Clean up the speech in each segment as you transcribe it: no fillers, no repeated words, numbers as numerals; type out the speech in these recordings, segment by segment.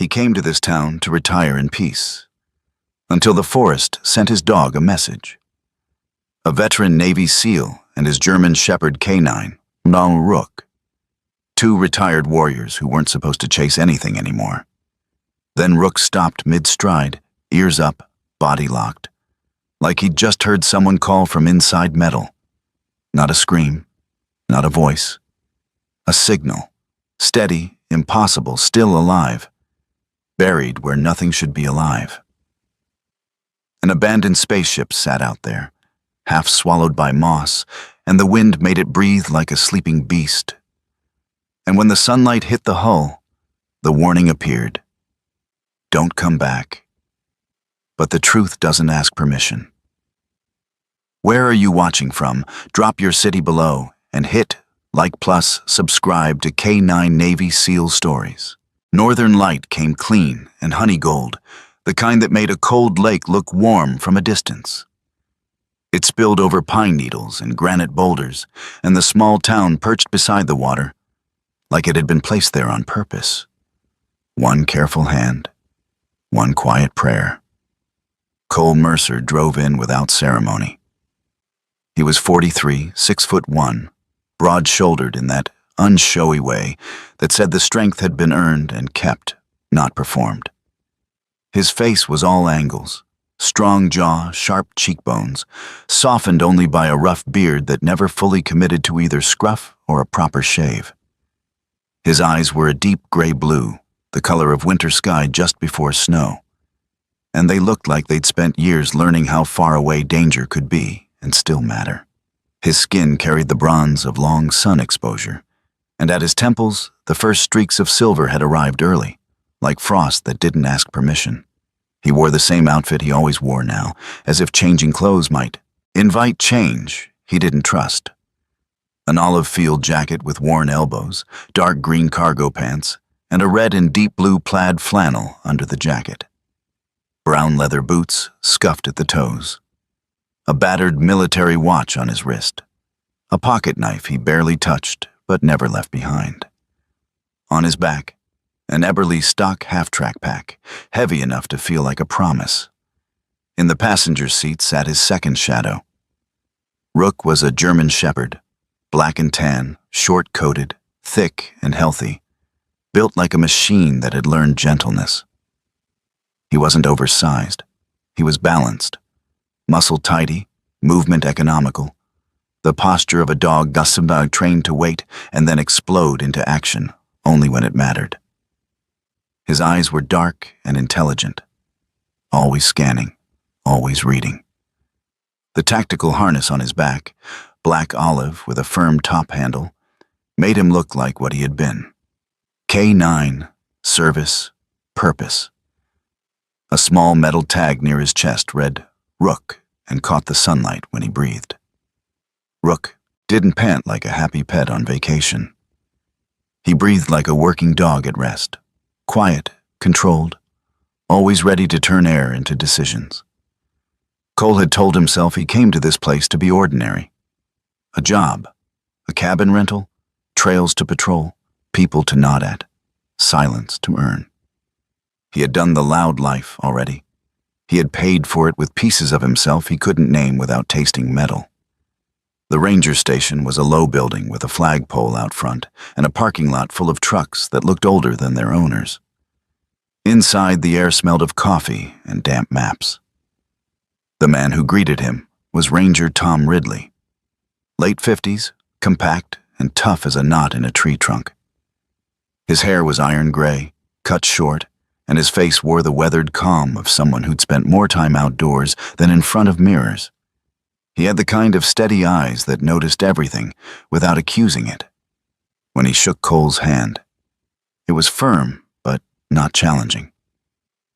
He came to this town to retire in peace, until the forest sent his dog a message. A veteran Navy SEAL and his German Shepherd canine, Rook, two retired warriors who weren't supposed to chase anything anymore. Then Rook stopped mid-stride, ears up, body locked, like he'd just heard someone call from inside metal. Not a scream, not a voice. A signal, steady, impossible, still alive, buried where nothing should be alive. An abandoned spaceship sat out there, half swallowed by moss, and the wind made it breathe like a sleeping beast. And when the sunlight hit the hull, the warning appeared. Don't come back. But the truth doesn't ask permission. Where are you watching from? Drop your city below and hit like plus subscribe to K9 Navy SEAL Stories. Northern Light came clean and honey gold, the kind that made a cold lake look warm from a distance. It spilled over pine needles and granite boulders, and the small town perched beside the water, like it had been placed there on purpose. One careful hand, one quiet prayer. Cole Mercer drove in without ceremony. He was 43, 6'1", broad-shouldered in that unshowy way that said the strength had been earned and kept, not performed. His face was all angles, strong jaw, sharp cheekbones, softened only by a rough beard that never fully committed to either scruff or a proper shave. His eyes were a deep gray blue, the color of winter sky just before snow, and they looked like they'd spent years learning how far away danger could be and still matter. His skin carried the bronze of long sun exposure, and at his temples the first streaks of silver had arrived early, like frost that didn't ask permission. He wore the same outfit he always wore now, as if changing clothes might invite change he didn't trust. An olive field jacket with worn elbows, dark green cargo pants, and a red and deep blue plaid flannel under the jacket. Brown leather boots scuffed at the toes. A battered military watch on his wrist. A pocket knife he barely touched but never left behind. On his back, an Eberly stock half-track pack, heavy enough to feel like a promise. In the passenger seat sat his second shadow. Rook was a German Shepherd, black and tan, short-coated, thick and healthy, built like a machine that had learned gentleness. He wasn't oversized. He was balanced, muscle tidy, movement economical, the posture of a dog trained to wait and then explode into action only when it mattered. His eyes were dark and intelligent, always scanning, always reading. The tactical harness on his back, black olive with a firm top handle, made him look like what he had been. K9, service, purpose. A small metal tag near his chest read Rook and caught the sunlight when he breathed. Rook didn't pant like a happy pet on vacation. He breathed like a working dog at rest, quiet, controlled, always ready to turn air into decisions. Cole had told himself he came to this place to be ordinary. A job, a cabin rental, trails to patrol, people to nod at, silence to earn. He had done the loud life already. He had paid for it with pieces of himself he couldn't name without tasting metal. The ranger station was a low building with a flagpole out front and a parking lot full of trucks that looked older than their owners. Inside, the air smelled of coffee and damp maps. The man who greeted him was Ranger Tom Ridley. Late 50s, compact and tough as a knot in a tree trunk. His hair was iron gray, cut short, and his face wore the weathered calm of someone who'd spent more time outdoors than in front of mirrors. He had the kind of steady eyes that noticed everything without accusing it. When he shook Cole's hand, it was firm but not challenging.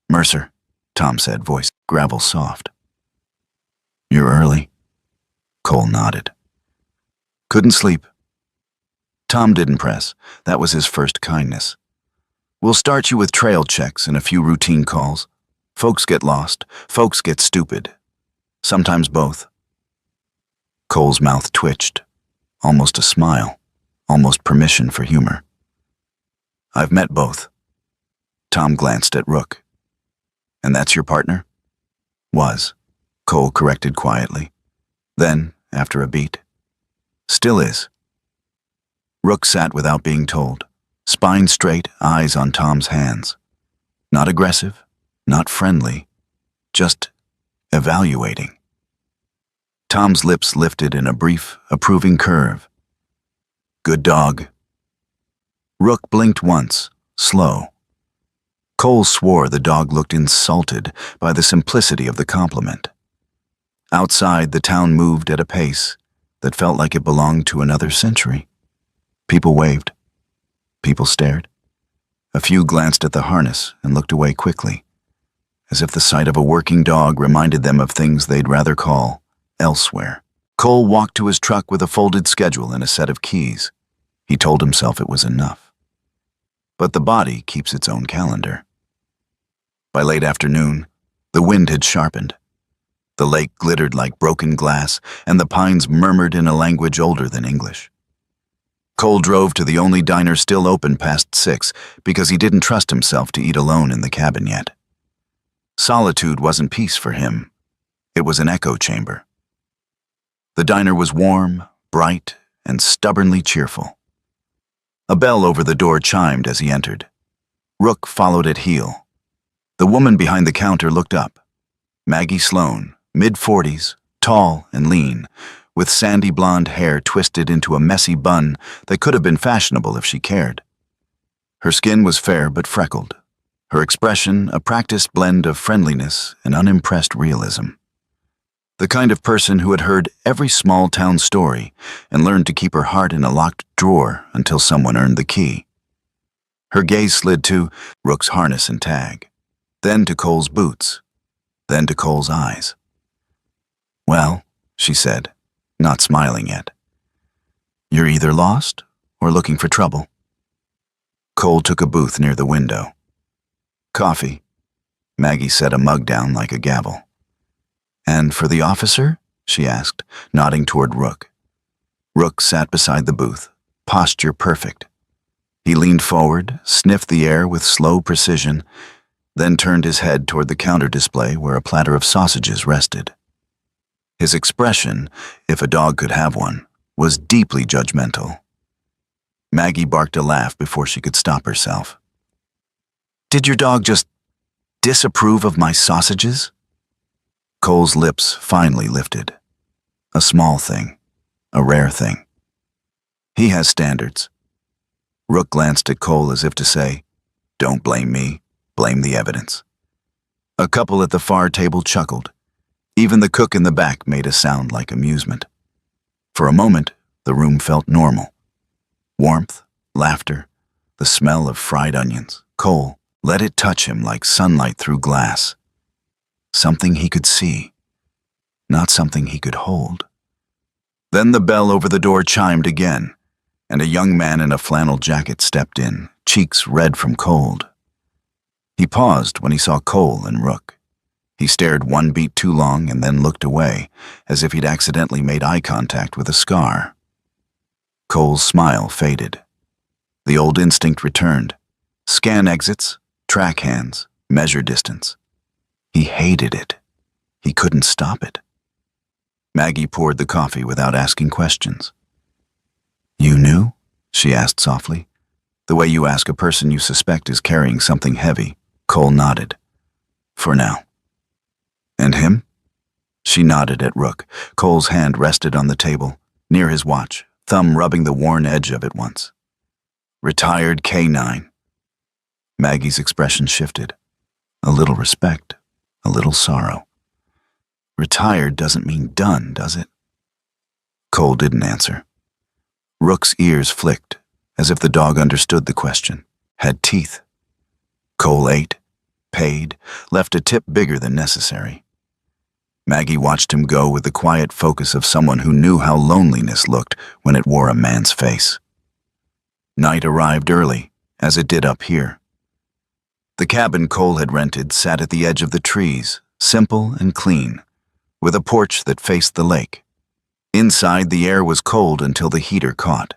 "Mercer," Tom said, voice gravel soft. "You're early." Cole nodded. "Couldn't sleep." Tom didn't press. That was his first kindness. "We'll start you with trail checks and a few routine calls. Folks get lost. Folks get stupid. Sometimes both." Cole's mouth twitched. Almost a smile. Almost permission for humor. "I've met both." Tom glanced at Rook. "And that's your partner?" "Was," Cole corrected quietly. Then, after a beat, "Still is." Rook sat without being told, spine straight, eyes on Tom's hands. Not aggressive, not friendly, just evaluating. Tom's lips lifted in a brief, approving curve. "Good dog." Rook blinked once, slow. Cole swore the dog looked insulted by the simplicity of the compliment. Outside, the town moved at a pace that felt like it belonged to another century. People waved. People stared. A few glanced at the harness and looked away quickly, as if the sight of a working dog reminded them of things they'd rather call elsewhere. Cole walked to his truck with a folded schedule and a set of keys. He told himself it was enough. But the body keeps its own calendar. By late afternoon, the wind had sharpened. The lake glittered like broken glass, and the pines murmured in a language older than English. Cole drove to the only diner still open past 6 because he didn't trust himself to eat alone in the cabin yet. Solitude wasn't peace for him. It was an echo chamber. The diner was warm, bright, and stubbornly cheerful. A bell over the door chimed as he entered. Rook followed at heel. The woman behind the counter looked up. Maggie Sloan, mid-40s, tall and lean, with sandy blonde hair twisted into a messy bun that could have been fashionable if she cared. Her skin was fair but freckled. Her expression a practiced blend of friendliness and unimpressed realism. The kind of person who had heard every small-town story and learned to keep her heart in a locked drawer until someone earned the key. Her gaze slid to Rook's harness and tag, then to Cole's boots, then to Cole's eyes. "Well," she said, not smiling yet, "you're either lost or looking for trouble." Cole took a booth near the window. "Coffee." Maggie set a mug down like a gavel. "And for the officer?" she asked, nodding toward Rook. Rook sat beside the booth, posture perfect. He leaned forward, sniffed the air with slow precision, then turned his head toward the counter display where a platter of sausages rested. His expression, if a dog could have one, was deeply judgmental. Maggie barked a laugh before she could stop herself. "Did your dog just disapprove of my sausages?" Cole's lips finally lifted. A small thing, a rare thing. He has standards. Rook glanced at Cole as if to say, "Don't blame me, blame the evidence." A couple at the far table chuckled. Even the cook in the back made a sound like amusement. For a moment, the room felt normal. Warmth, laughter, the smell of fried onions. Cole let it touch him like sunlight through glass. Something he could see, not something he could hold. Then the bell over the door chimed again, and a young man in a flannel jacket stepped in, cheeks red from cold. He paused when he saw Cole and Rook. He stared one beat too long and then looked away, as if he'd accidentally made eye contact with a scar. Cole's smile faded. The old instinct returned. Scan exits, track hands, measure distance. He hated it. He couldn't stop it. Maggie poured the coffee without asking questions. "You knew?" she asked softly. "The way you ask a person you suspect is carrying something heavy." Cole nodded. "For now." "And him?" She nodded at Rook. Cole's hand rested on the table, near his watch, thumb rubbing the worn edge of it once. "Retired K9. Maggie's expression shifted. A little respect, a little sorrow. "Retired doesn't mean done, does it?" Cole didn't answer. Rook's ears flicked, as if the dog understood the question. Had teeth. Cole ate, paid, left a tip bigger than necessary. Maggie watched him go with the quiet focus of someone who knew how loneliness looked when it wore a man's face. Night arrived early, as it did up here. The cabin Cole had rented sat at the edge of the trees, simple and clean, with a porch that faced the lake. Inside, the air was cold until the heater caught.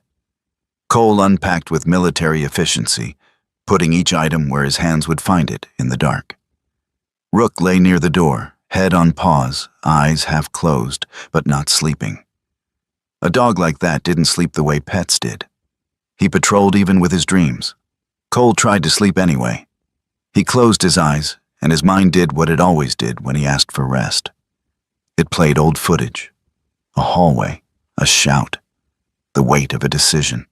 Cole unpacked with military efficiency, putting each item where his hands would find it in the dark. Rook lay near the door, head on paws, eyes half closed, but not sleeping. A dog like that didn't sleep the way pets did. He patrolled even with his dreams. Cole tried to sleep anyway. He closed his eyes, and his mind did what it always did when he asked for rest. It played old footage. A hallway, a shout, the weight of a decision,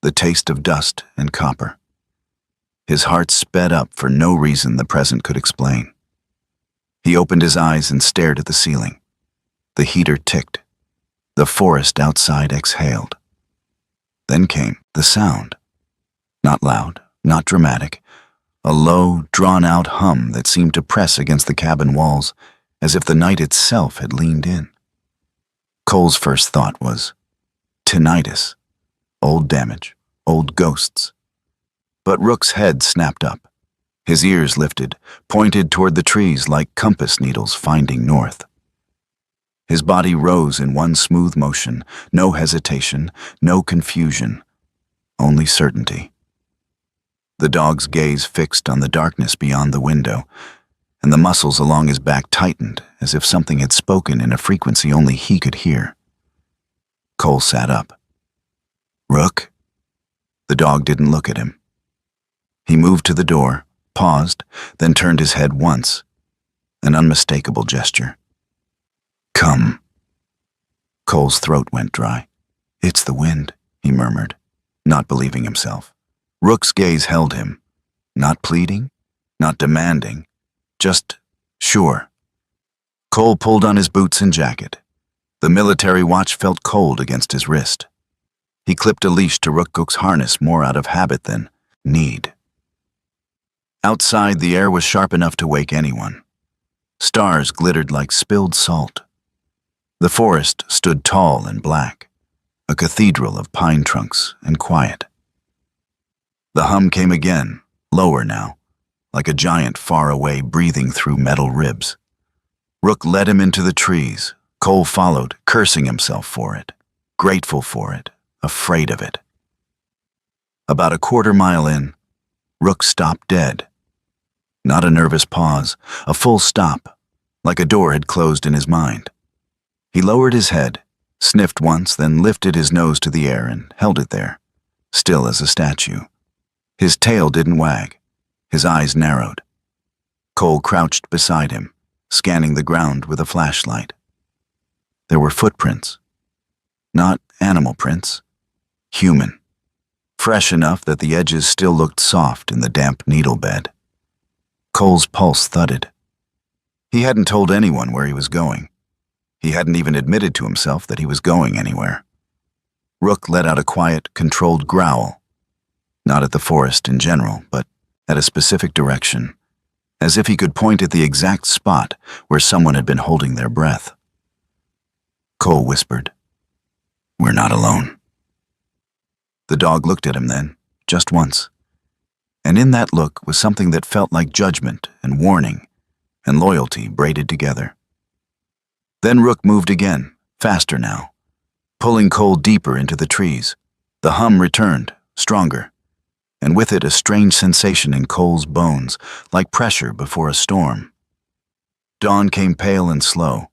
the taste of dust and copper. His heart sped up for no reason the present could explain. He opened his eyes and stared at the ceiling. The heater ticked. The forest outside exhaled. Then came the sound. Not loud, not dramatic, a low, drawn-out hum that seemed to press against the cabin walls as if the night itself had leaned in. Cole's first thought was, tinnitus, old damage, old ghosts. But Rook's head snapped up. His ears lifted, pointed toward the trees like compass needles finding north. His body rose in one smooth motion, no hesitation, no confusion, only certainty. The dog's gaze fixed on the darkness beyond the window, and the muscles along his back tightened as if something had spoken in a frequency only he could hear. Cole sat up. "Rook?" The dog didn't look at him. He moved to the door, paused, then turned his head once, an unmistakable gesture. "Come." Cole's throat went dry. "It's the wind," he murmured, not believing himself. Rook's gaze held him, not pleading, not demanding, just sure. Cole pulled on his boots and jacket. The military watch felt cold against his wrist. He clipped a leash to Rook's harness more out of habit than need. Outside, the air was sharp enough to wake anyone. Stars glittered like spilled salt. The forest stood tall and black, a cathedral of pine trunks and quiet. The hum came again, lower now, like a giant far away breathing through metal ribs. Rook led him into the trees. Cole followed, cursing himself for it, grateful for it, afraid of it. About a quarter-mile in, Rook stopped dead. Not a nervous pause, a full stop, like a door had closed in his mind. He lowered his head, sniffed once, then lifted his nose to the air and held it there, still as a statue. His tail didn't wag. His eyes narrowed. Cole crouched beside him, scanning the ground with a flashlight. There were footprints. Not animal prints. Human. Fresh enough that the edges still looked soft in the damp needle bed. Cole's pulse thudded. He hadn't told anyone where he was going. He hadn't even admitted to himself that he was going anywhere. Rook let out a quiet, controlled growl. Not at the forest in general, but at a specific direction, as if he could point at the exact spot where someone had been holding their breath. Cole whispered, "We're not alone." The dog looked at him then, just once. And in that look was something that felt like judgment and warning and loyalty braided together. Then Rook moved again, faster now, pulling Cole deeper into the trees. The hum returned, stronger, and with it a strange sensation in Cole's bones, like pressure before a storm. Dawn came pale and slow.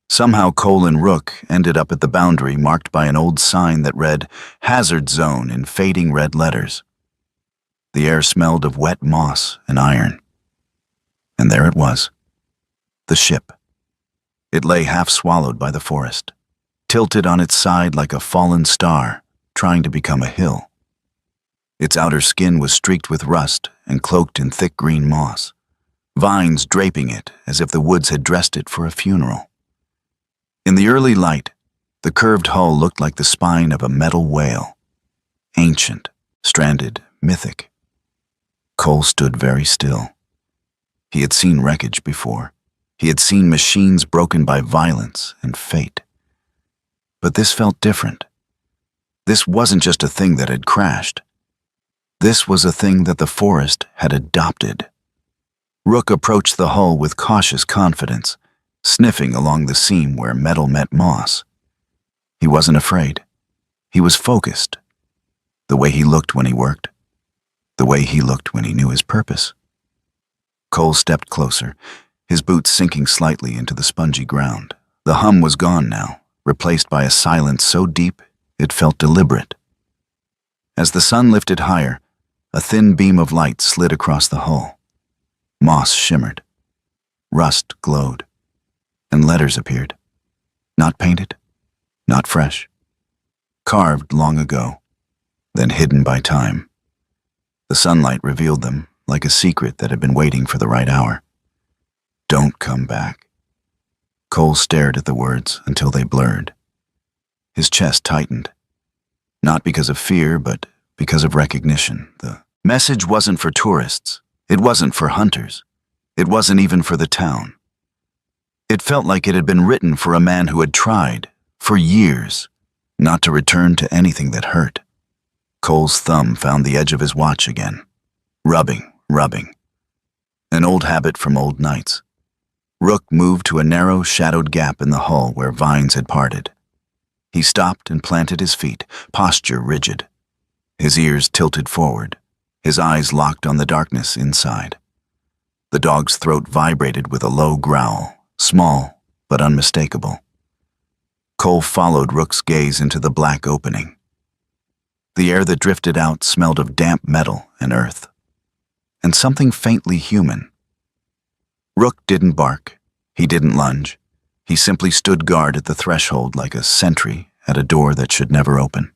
Somehow Cole and Rook ended up at the boundary marked by an old sign that read, "Hazard Zone" in fading red letters. The air smelled of wet moss and iron. And there it was, the ship. It lay half swallowed by the forest, tilted on its side like a fallen star, trying to become a hill. Its outer skin was streaked with rust and cloaked in thick green moss, vines draping it as if the woods had dressed it for a funeral. In the early light, the curved hull looked like the spine of a metal whale, ancient, stranded, mythic. Cole stood very still. He had seen wreckage before. He had seen machines broken by violence and fate. But this felt different. This wasn't just a thing that had crashed. This was a thing that the forest had adopted. Rook approached the hull with cautious confidence, sniffing along the seam where metal met moss. He wasn't afraid. He was focused. The way he looked when he worked. the way he looked when he knew his purpose. Cole stepped closer, his boots sinking slightly into the spongy ground. The hum was gone now, replaced by a silence so deep it felt deliberate. As the sun lifted higher, a thin beam of light slid across the hull. Moss shimmered. Rust glowed. And letters appeared. Not painted, not fresh. Carved long ago, then hidden by time. The sunlight revealed them like a secret that had been waiting for the right hour. Don't come back. Cole stared at the words until they blurred. His chest tightened. Not because of fear, but because of recognition. The message wasn't for tourists. It wasn't for hunters. It wasn't even for the town. It felt like it had been written for a man who had tried, for years, not to return to anything that hurt. Cole's thumb found the edge of his watch again. Rubbing. An old habit from old nights. Rook moved to a narrow, shadowed gap in the hull where vines had parted. He stopped and planted his feet, posture rigid. His ears tilted forward, his eyes locked on the darkness inside. The dog's throat vibrated with a low growl, small but unmistakable. Cole followed Rook's gaze into the black opening. The air that drifted out smelled of damp metal and earth, and something faintly human. Rook didn't bark, he didn't lunge. He simply stood guard at the threshold like a sentry at a door that should never open.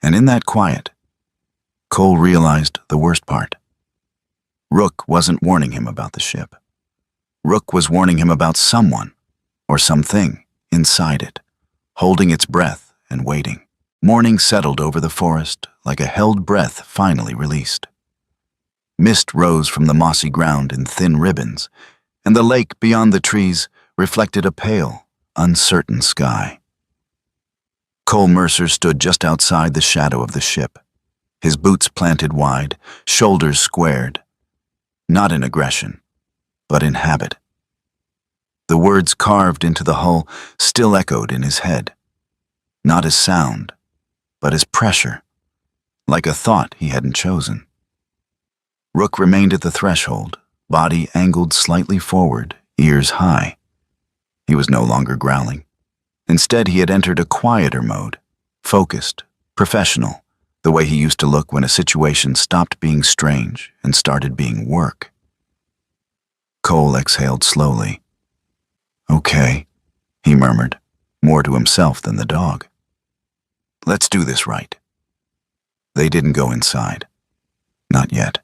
And in that quiet, Cole realized the worst part. Rook wasn't warning him about the ship. Rook was warning him about someone, or something, inside it, holding its breath and waiting. Morning settled over the forest like a held breath finally released. Mist rose from the mossy ground in thin ribbons, and the lake beyond the trees reflected a pale, uncertain sky. Cole Mercer stood just outside the shadow of the ship, his boots planted wide, shoulders squared, not in aggression, but in habit. The words carved into the hull still echoed in his head, not as sound, but as pressure, like a thought he hadn't chosen. Rook remained at the threshold, body angled slightly forward, ears high. He was no longer growling. Instead, he had entered a quieter mode, focused, professional, the way he used to look when a situation stopped being strange and started being work. Cole exhaled slowly. Okay, he murmured, more to himself than the dog. Let's do this right. They didn't go inside. Not yet.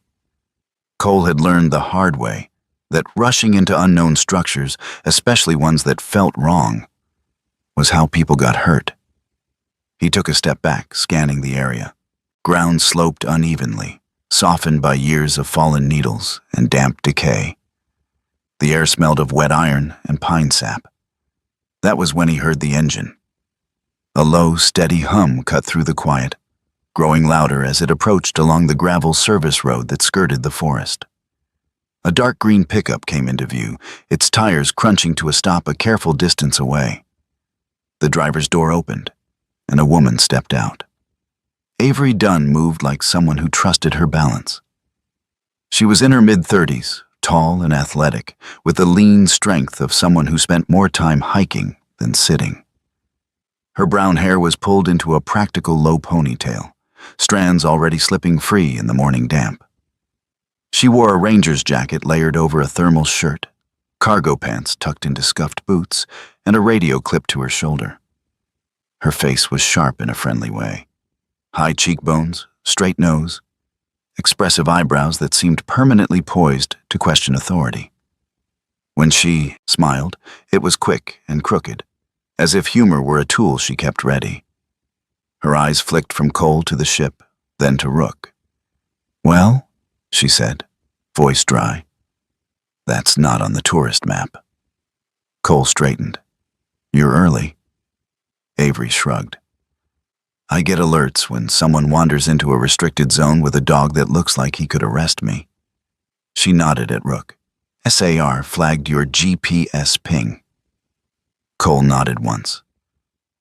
Cole had learned the hard way that rushing into unknown structures, especially ones that felt wrong, was how people got hurt. He took a step back, scanning the area. Ground sloped unevenly, softened by years of fallen needles and damp decay. The air smelled of wet iron and pine sap. That was when he heard the engine. A low, steady hum cut through the quiet, growing louder as it approached along the gravel service road that skirted the forest. A dark green pickup came into view, its tires crunching to a stop a careful distance away. The driver's door opened, and a woman stepped out. Avery Dunn moved like someone who trusted her balance. She was in her mid-30s, tall and athletic, with the lean strength of someone who spent more time hiking than sitting. Her brown hair was pulled into a practical low ponytail, strands already slipping free in the morning damp. She wore a ranger's jacket layered over a thermal shirt, cargo pants tucked into scuffed boots, and a radio clipped to her shoulder. Her face was sharp in a friendly way. High cheekbones, straight nose, expressive eyebrows that seemed permanently poised to question authority. When she smiled, it was quick and crooked, as if humor were a tool she kept ready. Her eyes flicked from Cole to the ship, then to Rook. Well, she said, voice dry. That's not on the tourist map. Cole straightened. You're early. Avery shrugged. I get alerts when someone wanders into a restricted zone with a dog that looks like he could arrest me. She nodded at Rook. SAR flagged your GPS ping. Cole nodded once.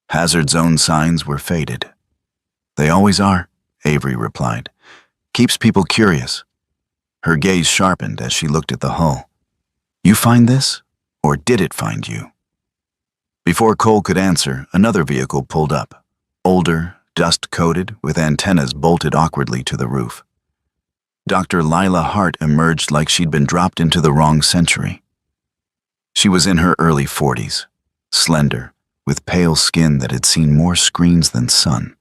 Hazard zone signs were faded. They always are, Avery replied. Keeps people curious. Her gaze sharpened as she looked at the hull. You find this? Or did it find you? Before Cole could answer, another vehicle pulled up. Older, dust-coated, with antennas bolted awkwardly to the roof. Dr. Lila Hart emerged like she'd been dropped into the wrong century. She was in her early 40s, slender, with pale skin that had seen more screens than sun.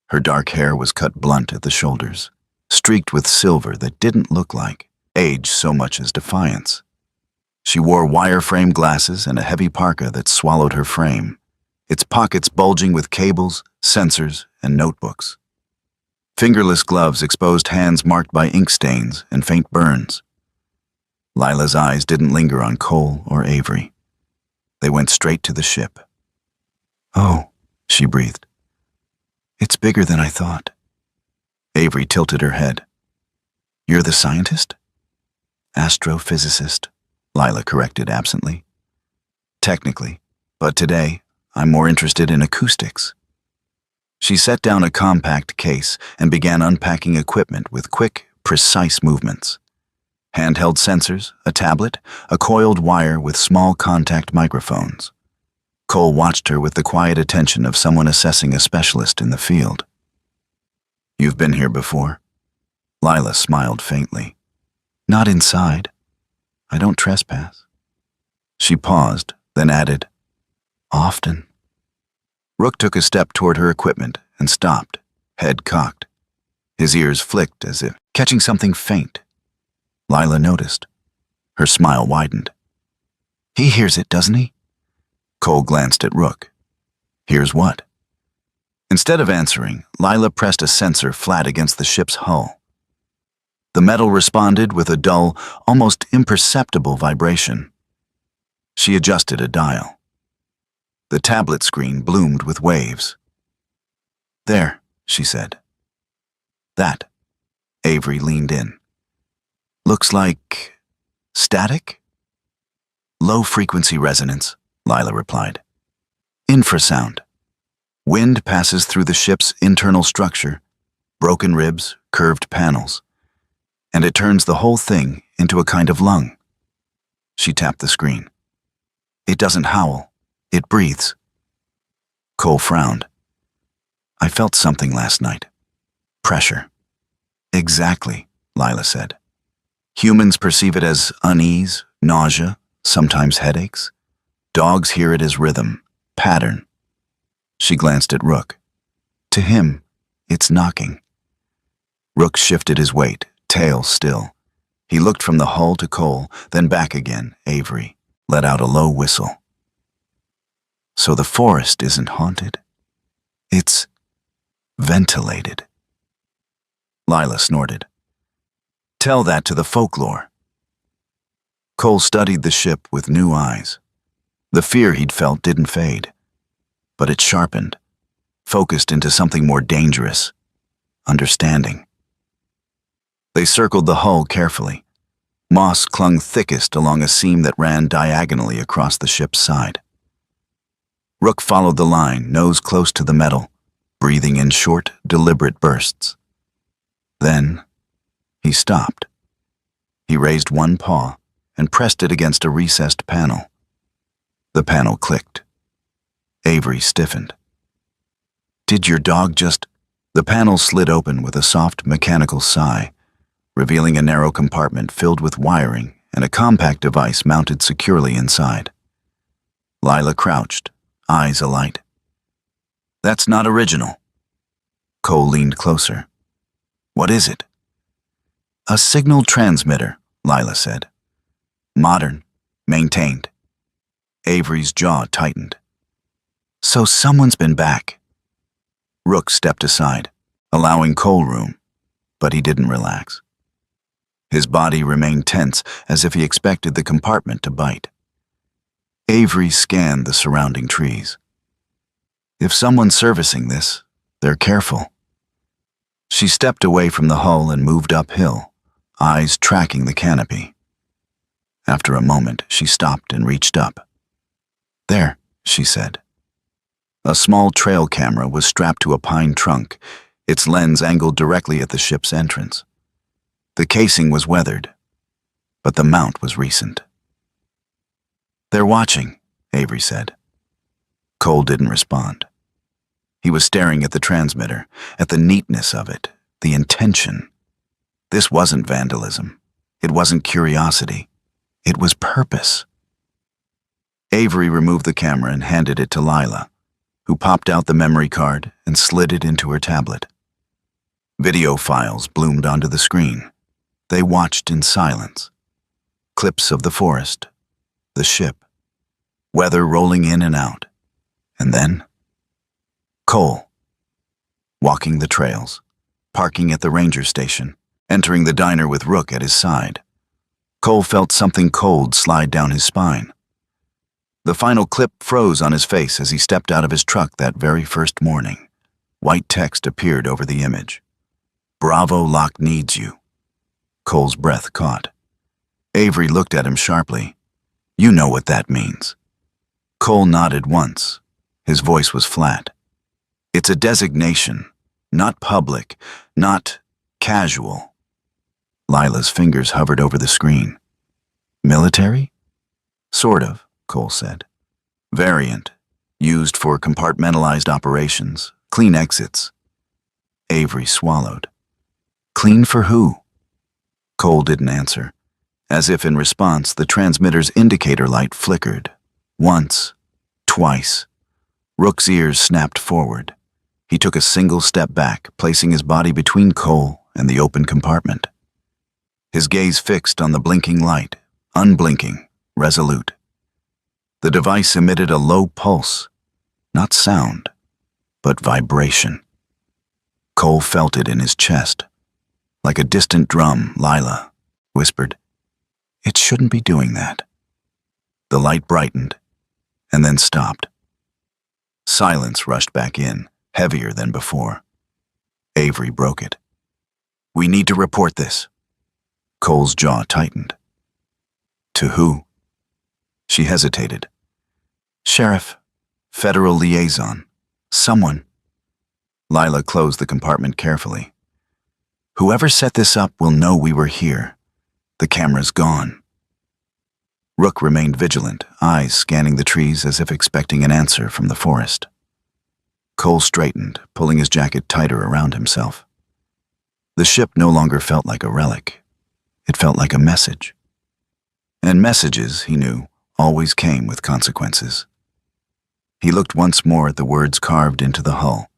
Her dark hair was cut blunt at the shoulders, streaked with silver that didn't look like age so much as defiance. She wore wire-frame glasses and a heavy parka that swallowed her frame, its pockets bulging with cables, sensors, and notebooks. Fingerless gloves exposed hands marked by ink stains and faint burns. Lila's eyes didn't linger on Cole or Avery. They went straight to the ship. Oh, she breathed. It's bigger than I thought. Avery tilted her head. You're the scientist? Astrophysicist, Lila corrected absently. Technically, but today, I'm more interested in acoustics. She set down a compact case and began unpacking equipment with quick, precise movements. Handheld sensors, a tablet, a coiled wire with small contact microphones. Cole watched her with the quiet attention of someone assessing a specialist in the field. You've been here before? Lila smiled faintly. Not inside. I don't trespass. She paused, then added, often. Rook took a step toward her equipment and stopped, head cocked. His ears flicked as if catching something faint. Lila noticed. Her smile widened. He hears it, doesn't he? Cole glanced at Rook. Hears what? Instead of answering, Lila pressed a sensor flat against the ship's hull. The metal responded with a dull, almost imperceptible vibration. She adjusted a dial. The tablet screen bloomed with waves. There, she said. That. Avery leaned in. Looks like static? Low-frequency resonance, Lila replied. Infrasound. Wind passes through the ship's internal structure, broken ribs, curved panels, and it turns the whole thing into a kind of lung. She tapped the screen. It doesn't howl, it breathes. Cole frowned. I felt something last night. Pressure. Exactly, Lila said. Humans perceive it as unease, nausea, sometimes headaches. Dogs hear it as rhythm, pattern. She glanced at Rook. To him, it's knocking. Rook shifted his weight, tail still. He looked from the hull to Cole, then back again, Avery, let out a low whistle. So the forest isn't haunted. It's ventilated. Lila snorted. Tell that to the folklore. Cole studied the ship with new eyes. The fear he'd felt didn't fade, but it sharpened, focused into something more dangerous, understanding. They circled the hull carefully. Moss clung thickest along a seam that ran diagonally across the ship's side. Rook followed the line, nose close to the metal, breathing in short, deliberate bursts. Then, he stopped. He raised one paw and pressed it against a recessed panel. The panel clicked. Avery stiffened. Did your dog just... The panel slid open with a soft mechanical sigh, revealing a narrow compartment filled with wiring and a compact device mounted securely inside. Lila crouched, eyes alight. That's not original. Cole leaned closer. What is it? A signal transmitter, Lila said. Modern, maintained. Avery's jaw tightened. So someone's been back. Rook stepped aside, allowing Cole room, but he didn't relax. His body remained tense as if he expected the compartment to bite. Avery scanned the surrounding trees. If someone's servicing this, they're careful. She stepped away from the hull and moved uphill, eyes tracking the canopy. After a moment, she stopped and reached up. There, she said. A small trail camera was strapped to a pine trunk, its lens angled directly at the ship's entrance. The casing was weathered, but the mount was recent. "They're watching," Avery said. Cole didn't respond. He was staring at the transmitter, at the neatness of it, the intention. This wasn't vandalism. It wasn't curiosity. It was purpose. Avery removed the camera and handed it to Lila, who popped out the memory card and slid it into her tablet. Video files bloomed onto the screen. They watched in silence. Clips of the forest, the ship, weather rolling in and out. And then Cole, walking the trails, parking at the ranger station, entering the diner with Rook at his side. Cole felt something cold slide down his spine. The final clip froze on his face as he stepped out of his truck that very first morning. White text appeared over the image. "Bravo Lock needs you." Cole's breath caught. Avery looked at him sharply. "You know what that means." Cole nodded once. His voice was flat. "It's a designation, not public, not casual." Lila's fingers hovered over the screen. "Military?" "Sort of," Cole said. "Variant, used for compartmentalized operations, clean exits." Avery swallowed. "Clean for who?" Cole didn't answer. As if in response, the transmitter's indicator light flickered. Once, twice. Rook's ears snapped forward. He took a single step back, placing his body between Cole and the open compartment. His gaze fixed on the blinking light, unblinking, resolute. The device emitted a low pulse, not sound, but vibration. Cole felt it in his chest. Like a distant drum, Lila whispered, "It shouldn't be doing that." The light brightened, and then stopped. Silence rushed back in, heavier than before. Avery broke it. "We need to report this." Cole's jaw tightened. "To who?" She hesitated. "Sheriff, federal liaison, someone." Lila closed the compartment carefully. "Whoever set this up will know we were here. The camera's gone." Rook remained vigilant, eyes scanning the trees as if expecting an answer from the forest. Cole straightened, pulling his jacket tighter around himself. The ship no longer felt like a relic. It felt like a message. And messages, he knew, always came with consequences. He looked once more at the words carved into the hull,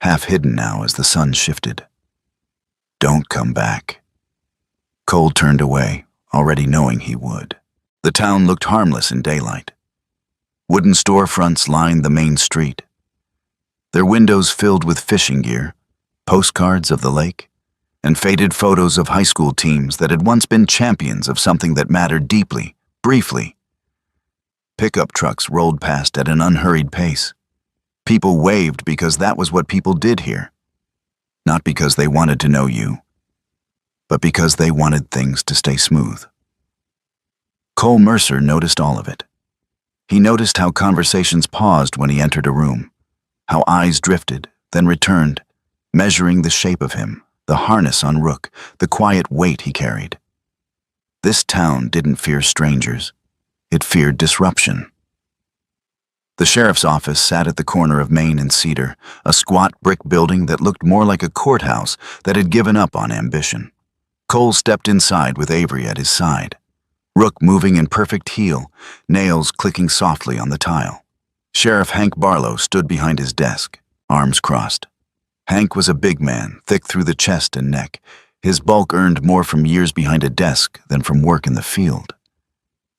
half hidden now as the sun shifted. "Don't come back." Cole turned away, already knowing he would. The town looked harmless in daylight. Wooden storefronts lined the main street, their windows filled with fishing gear, postcards of the lake, and faded photos of high school teams that had once been champions of something that mattered deeply, briefly. Pickup trucks rolled past at an unhurried pace. People waved because that was what people did here. Not because they wanted to know you, but because they wanted things to stay smooth. Cole Mercer noticed all of it. He noticed how conversations paused when he entered a room, how eyes drifted, then returned, measuring the shape of him, the harness on Rook, the quiet weight he carried. This town didn't fear strangers. It feared disruption. The sheriff's office sat at the corner of Main and Cedar, a squat brick building that looked more like a courthouse that had given up on ambition. Cole stepped inside with Avery at his side. Rook moving in perfect heel, nails clicking softly on the tile. Sheriff Hank Barlow stood behind his desk, arms crossed. Hank was a big man, thick through the chest and neck. His bulk earned more from years behind a desk than from work in the field.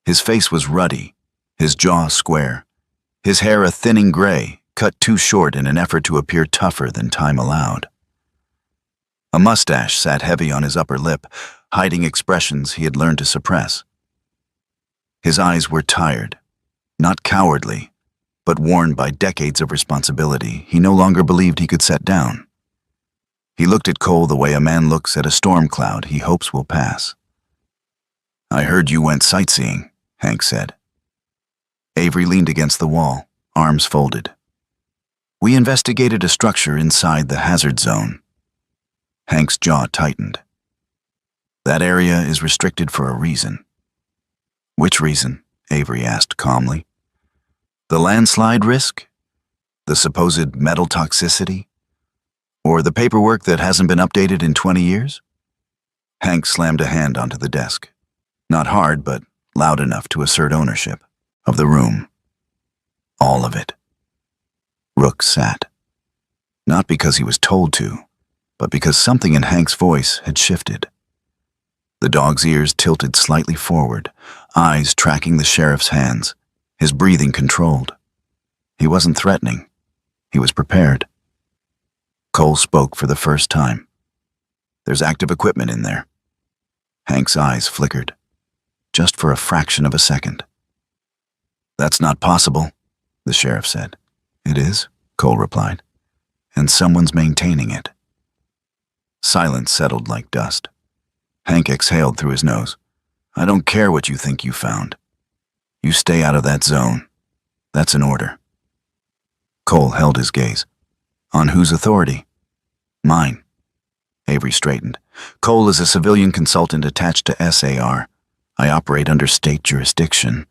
His face was ruddy, his jaw square, his hair a thinning gray, cut too short in an effort to appear tougher than time allowed. A mustache sat heavy on his upper lip, hiding expressions he had learned to suppress. His eyes were tired, not cowardly, but worn by decades of responsibility he no longer believed he could set down. He looked at Cole the way a man looks at a storm cloud he hopes will pass. "I heard you went sightseeing," Hank said. Avery leaned against the wall, arms folded. "We investigated a structure inside the hazard zone," Hank's jaw tightened. That area is restricted for a reason. Which reason? Avery asked calmly. The landslide risk? The supposed metal toxicity? Or the paperwork that hasn't been updated in 20 years? Hank slammed a hand onto the desk. Not hard, but loud enough to assert ownership of the room. All of it. Rook sat. Not because he was told to, but because something in Hank's voice had shifted. The dog's ears tilted slightly forward, eyes tracking the sheriff's hands, his breathing controlled. He wasn't threatening. He was prepared. Cole spoke for the first time. There's active equipment in there. Hank's eyes flickered, just for a fraction of a second. That's not possible, the sheriff said. It is, Cole replied, and someone's maintaining it. Silence settled like dust. Hank exhaled through his nose. I don't care what you think you found. You stay out of that zone. That's an order. Cole held his gaze. On whose authority? Mine. Avery straightened. Cole is a civilian consultant attached to SAR. I operate under state jurisdiction.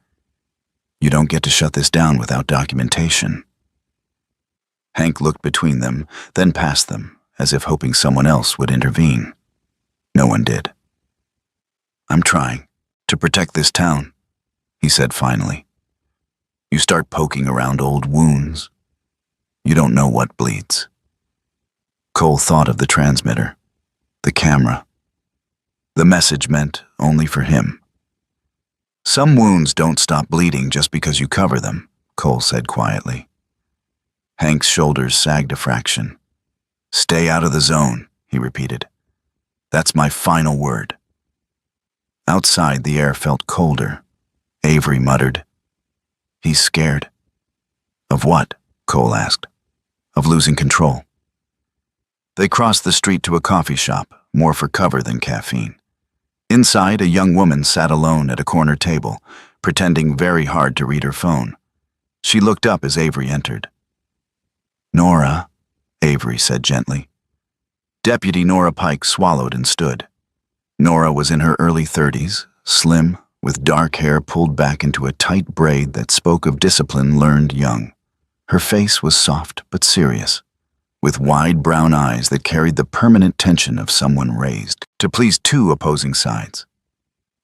You don't get to shut this down without documentation. Hank looked between them, then past them, as if hoping someone else would intervene. No one did. I'm trying to protect this town, he said finally. You start poking around old wounds. You don't know what bleeds. Cole thought of the transmitter, the camera. The message meant only for him. Some wounds don't stop bleeding just because you cover them, Cole said quietly. Hank's shoulders sagged a fraction. Stay out of the zone, he repeated. That's my final word. Outside, the air felt colder. Avery muttered. He's scared. Of what? Cole asked. Of losing control. They crossed the street to a coffee shop, more for cover than caffeine. Inside, a young woman sat alone at a corner table, pretending very hard to read her phone. She looked up as Avery entered. Nora, Avery said gently. Deputy Nora Pike swallowed and stood. Nora was in her early 30s, slim, with dark hair pulled back into a tight braid that spoke of discipline learned young. Her face was soft but serious, with wide brown eyes that carried the permanent tension of someone raised to please two opposing sides.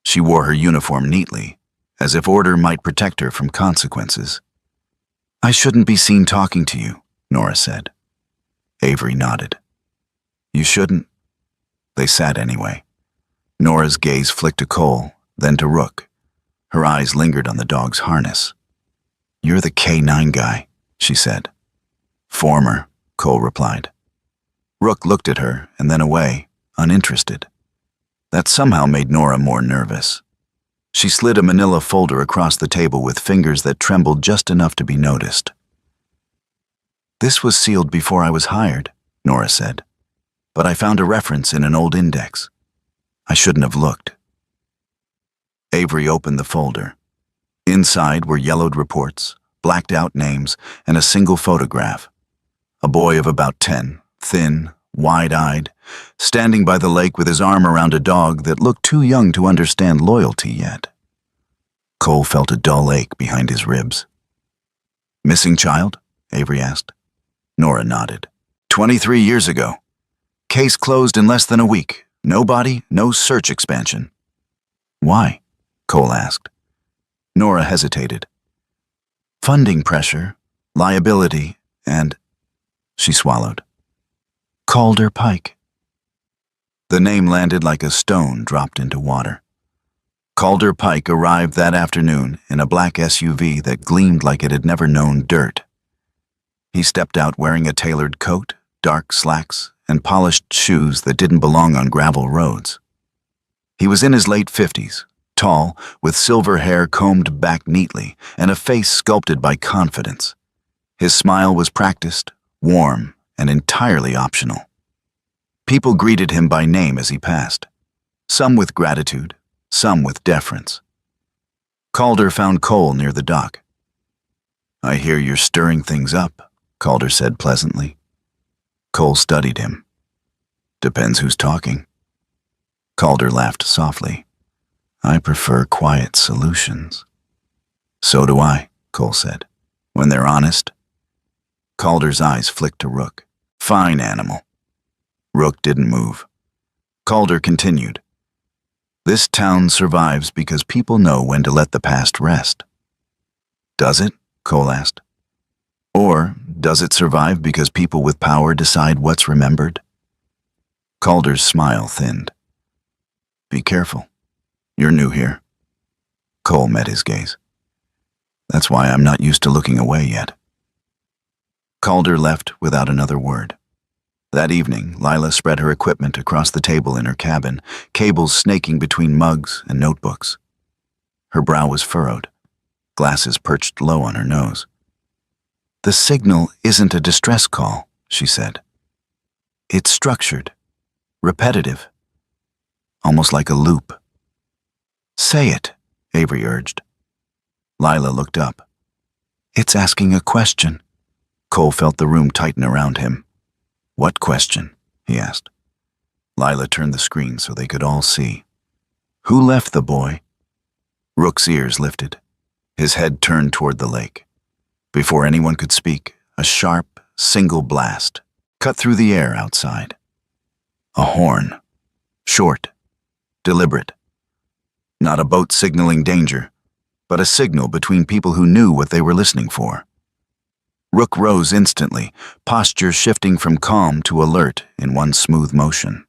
She wore her uniform neatly, as if order might protect her from consequences. I shouldn't be seen talking to you, Nora said. Avery nodded. You shouldn't. They sat anyway. Nora's gaze flicked to Cole, then to Rook. Her eyes lingered on the dog's harness. You're the K9 guy, she said. Former, Cole replied. Rook looked at her and then away, uninterested. That somehow made Nora more nervous. She slid a manila folder across the table with fingers that trembled just enough to be noticed. This was sealed before I was hired, Nora said, but I found a reference in an old index. I shouldn't have looked. Avery opened the folder. Inside were yellowed reports, blacked out names, and a single photograph. A boy of about 10, thin, wide-eyed, standing by the lake with his arm around a dog that looked too young to understand loyalty yet. Cole felt a dull ache behind his ribs. Missing child? Avery asked. Nora nodded. 23 years ago. Case closed in less than a week. No body, no search expansion. Why? Cole asked. Nora hesitated. Funding pressure, liability, and... She swallowed. Calder Pike. The name landed like a stone dropped into water. Calder Pike arrived that afternoon in a black SUV that gleamed like it had never known dirt. He stepped out wearing a tailored coat, dark slacks, and polished shoes that didn't belong on gravel roads. He was in his late 50s, tall, with silver hair combed back neatly, and a face sculpted by confidence. His smile was practiced, warm, and entirely optional. People greeted him by name as he passed, some with gratitude, some with deference. Calder found Cole near the dock. I hear you're stirring things up, Calder said pleasantly. Cole studied him. Depends who's talking. Calder laughed softly. I prefer quiet solutions. So do I, Cole said. When they're honest. Calder's eyes flicked to Rook. Fine, animal. Rook didn't move. Calder continued. This town survives because people know when to let the past rest. Does it? Cole asked. Or does it survive because people with power decide what's remembered? Calder's smile thinned. Be careful. You're new here. Cole met his gaze. That's why I'm not used to looking away yet. Calder left without another word. That evening, Lila spread her equipment across the table in her cabin, cables snaking between mugs and notebooks. Her brow was furrowed, glasses perched low on her nose. The signal isn't a distress call, she said. It's structured, repetitive, almost like a loop. Say it, Avery urged. Lila looked up. It's asking a question. Cole felt the room tighten around him. What question? He asked. Lila turned the screen so they could all see. Who left the boy? Rook's ears lifted. His head turned toward the lake. Before anyone could speak, a sharp, single blast cut through the air outside. A horn. Short. Deliberate. Not a boat signaling danger, but a signal between people who knew what they were listening for. Rook rose instantly, posture shifting from calm to alert in one smooth motion.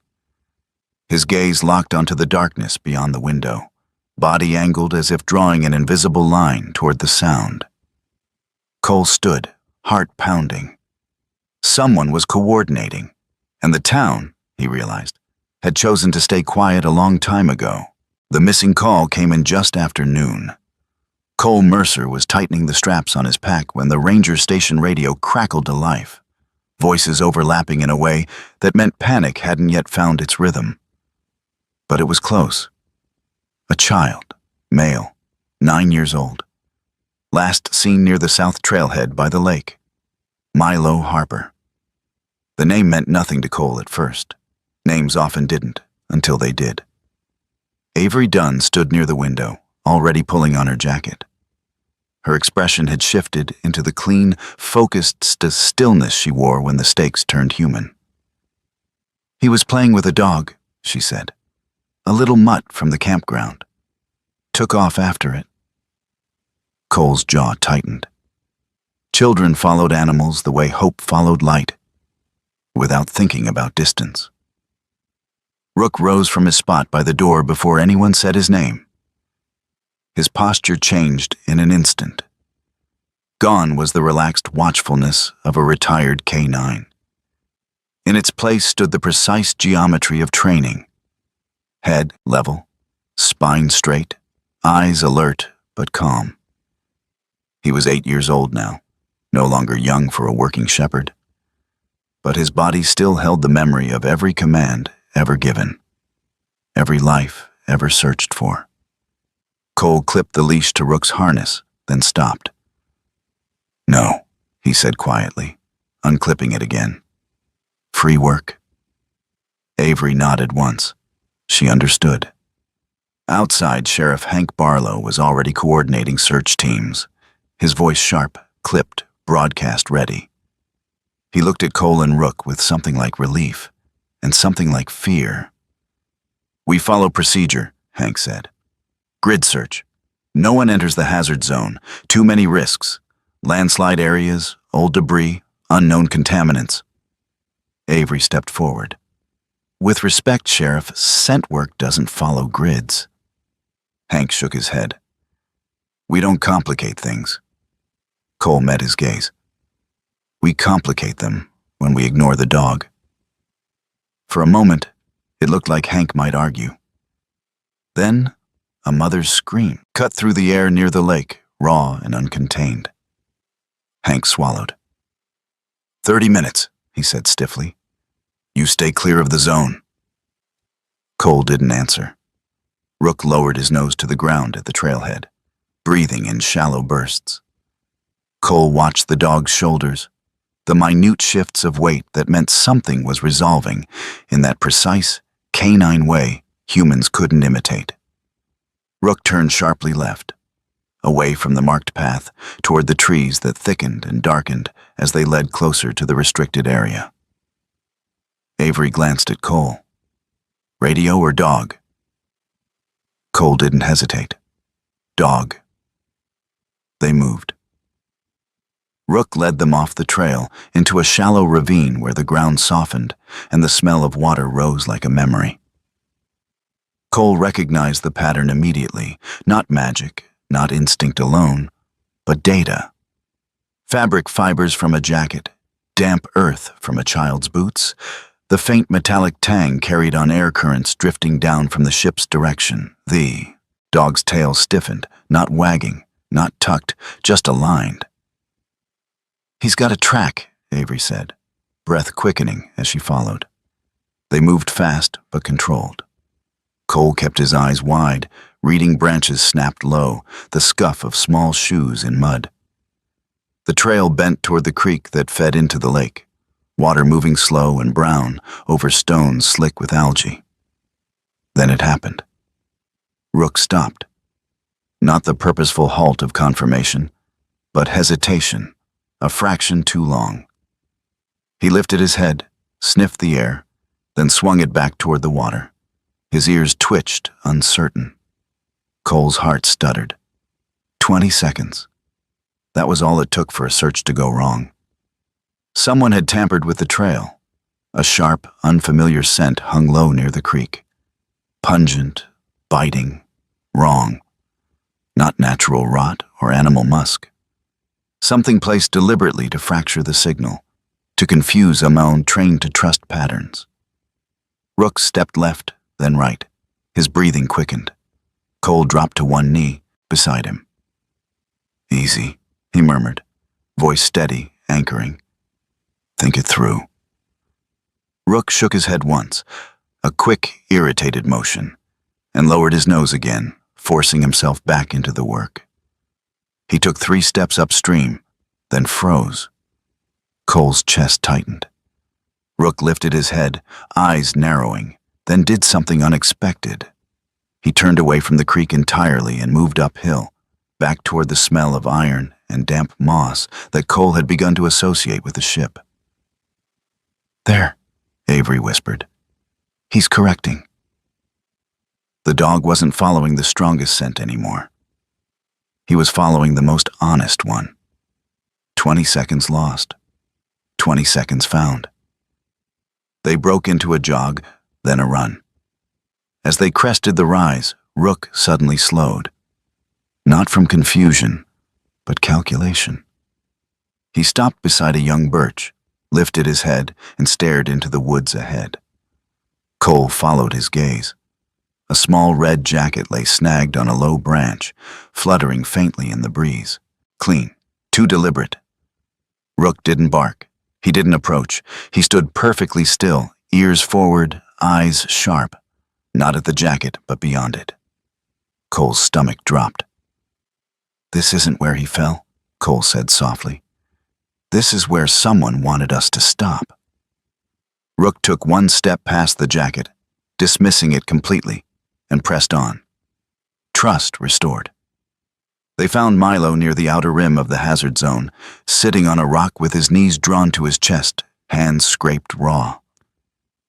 His gaze locked onto the darkness beyond the window, body angled as if drawing an invisible line toward the sound. Cole stood, heart pounding. Someone was coordinating, and the town, he realized, had chosen to stay quiet a long time ago. The missing call came in just after noon. Cole Mercer was tightening the straps on his pack when the ranger station radio crackled to life, voices overlapping in a way that meant panic hadn't yet found its rhythm. But it was close. A child, male, 9 years old. Last seen near the south trailhead by the lake. Milo Harper. The name meant nothing to Cole at first. Names often didn't, until they did. Avery Dunn stood near the window, already pulling on her jacket. Her expression had shifted into the clean, focused stillness she wore when the stakes turned human. He was playing with a dog, she said. A little mutt from the campground. Took off after it. Cole's jaw tightened. Children followed animals the way hope followed light, without thinking about distance. Rook rose from his spot by the door before anyone said his name. His posture changed in an instant. Gone was the relaxed watchfulness of a retired K-9. In its place stood the precise geometry of training. Head level, spine straight, eyes alert but calm. He was 8 years old now, no longer young for a working shepherd. But his body still held the memory of every command ever given, every life ever searched for. Cole clipped the leash to Rook's harness, then stopped. No, he said quietly, unclipping it again. Free work. Avery nodded once. She understood. Outside, Sheriff Hank Barlow was already coordinating search teams, his voice sharp, clipped, broadcast ready. He looked at Cole and Rook with something like relief, and something like fear. We follow procedure, Hank said. Grid search. No one enters the hazard zone. Too many risks. Landslide areas, old debris, unknown contaminants. Avery stepped forward. With respect, Sheriff, scent work doesn't follow grids. Hank shook his head. We don't complicate things. Cole met his gaze. We complicate them when we ignore the dog. For a moment, it looked like Hank might argue. Then, a mother's scream cut through the air near the lake, raw and uncontained. Hank swallowed. 30 minutes, he said stiffly. You stay clear of the zone. Cole didn't answer. Rook lowered his nose to the ground at the trailhead, breathing in shallow bursts. Cole watched the dog's shoulders, the minute shifts of weight that meant something was resolving in that precise, canine way humans couldn't imitate. Rook turned sharply left, away from the marked path, toward the trees that thickened and darkened as they led closer to the restricted area. Avery glanced at Cole. Radio or dog? Cole didn't hesitate. Dog. They moved. Rook led them off the trail into a shallow ravine where the ground softened and the smell of water rose like a memory. Cole recognized the pattern immediately, not magic, not instinct alone, but data. Fabric fibers from a jacket, damp earth from a child's boots, the faint metallic tang carried on air currents drifting down from the ship's direction. The dog's tail stiffened, not wagging, not tucked, just aligned. "He's got a track," Avery said, breath quickening as she followed. They moved fast but controlled. Cole kept his eyes wide, reading branches snapped low, the scuff of small shoes in mud. The trail bent toward the creek that fed into the lake, water moving slow and brown over stones slick with algae. Then it happened. Rook stopped. Not the purposeful halt of confirmation, but hesitation, a fraction too long. He lifted his head, sniffed the air, then swung it back toward the water. His ears twitched, uncertain. Cole's heart stuttered. 20 seconds. That was all it took for a search to go wrong. Someone had tampered with the trail. A sharp, unfamiliar scent hung low near the creek. Pungent, biting, wrong. Not natural rot or animal musk. Something placed deliberately to fracture the signal, to confuse a mound trained to trust patterns. Rook stepped left, then right. His breathing quickened. Cole dropped to one knee beside him. "Easy," he murmured, voice steady, anchoring. "Think it through." Rook shook his head once, a quick, irritated motion, and lowered his nose again, forcing himself back into the work. He took 3 steps upstream, then froze. Cole's chest tightened. Rook lifted his head, eyes narrowing, then did something unexpected. He turned away from the creek entirely and moved uphill, back toward the smell of iron and damp moss that Cole had begun to associate with the ship. "There," Avery whispered. "He's correcting." The dog wasn't following the strongest scent anymore. He was following the most honest one. 20 seconds lost. 20 seconds found. They broke into a jog, then a run. As they crested the rise, Rook suddenly slowed. Not from confusion, but calculation. He stopped beside a young birch, lifted his head, and stared into the woods ahead. Cole followed his gaze. A small red jacket lay snagged on a low branch, fluttering faintly in the breeze. Clean, too deliberate. Rook didn't bark. He didn't approach. He stood perfectly still, ears forward, eyes sharp. Not at the jacket, but beyond it. Cole's stomach dropped. "This isn't where he fell," Cole said softly. "This is where someone wanted us to stop." Rook took 1 step past the jacket, dismissing it completely, and pressed on. Trust restored. They found Milo near the outer rim of the hazard zone, sitting on a rock with his knees drawn to his chest, hands scraped raw.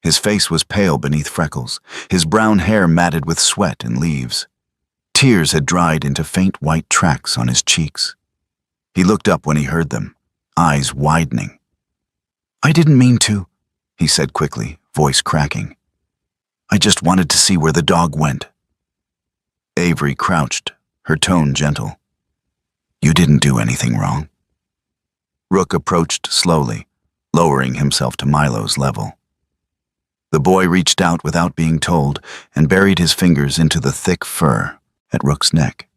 His face was pale beneath freckles, his brown hair matted with sweat and leaves. Tears had dried into faint white tracks on his cheeks. He looked up when he heard them, eyes widening. "I didn't mean to," he said quickly, voice cracking. "I just wanted to see where the dog went." Avery crouched, her tone gentle. "You didn't do anything wrong." Rook approached slowly, lowering himself to Milo's level. The boy reached out without being told and buried his fingers into the thick fur at Rook's neck.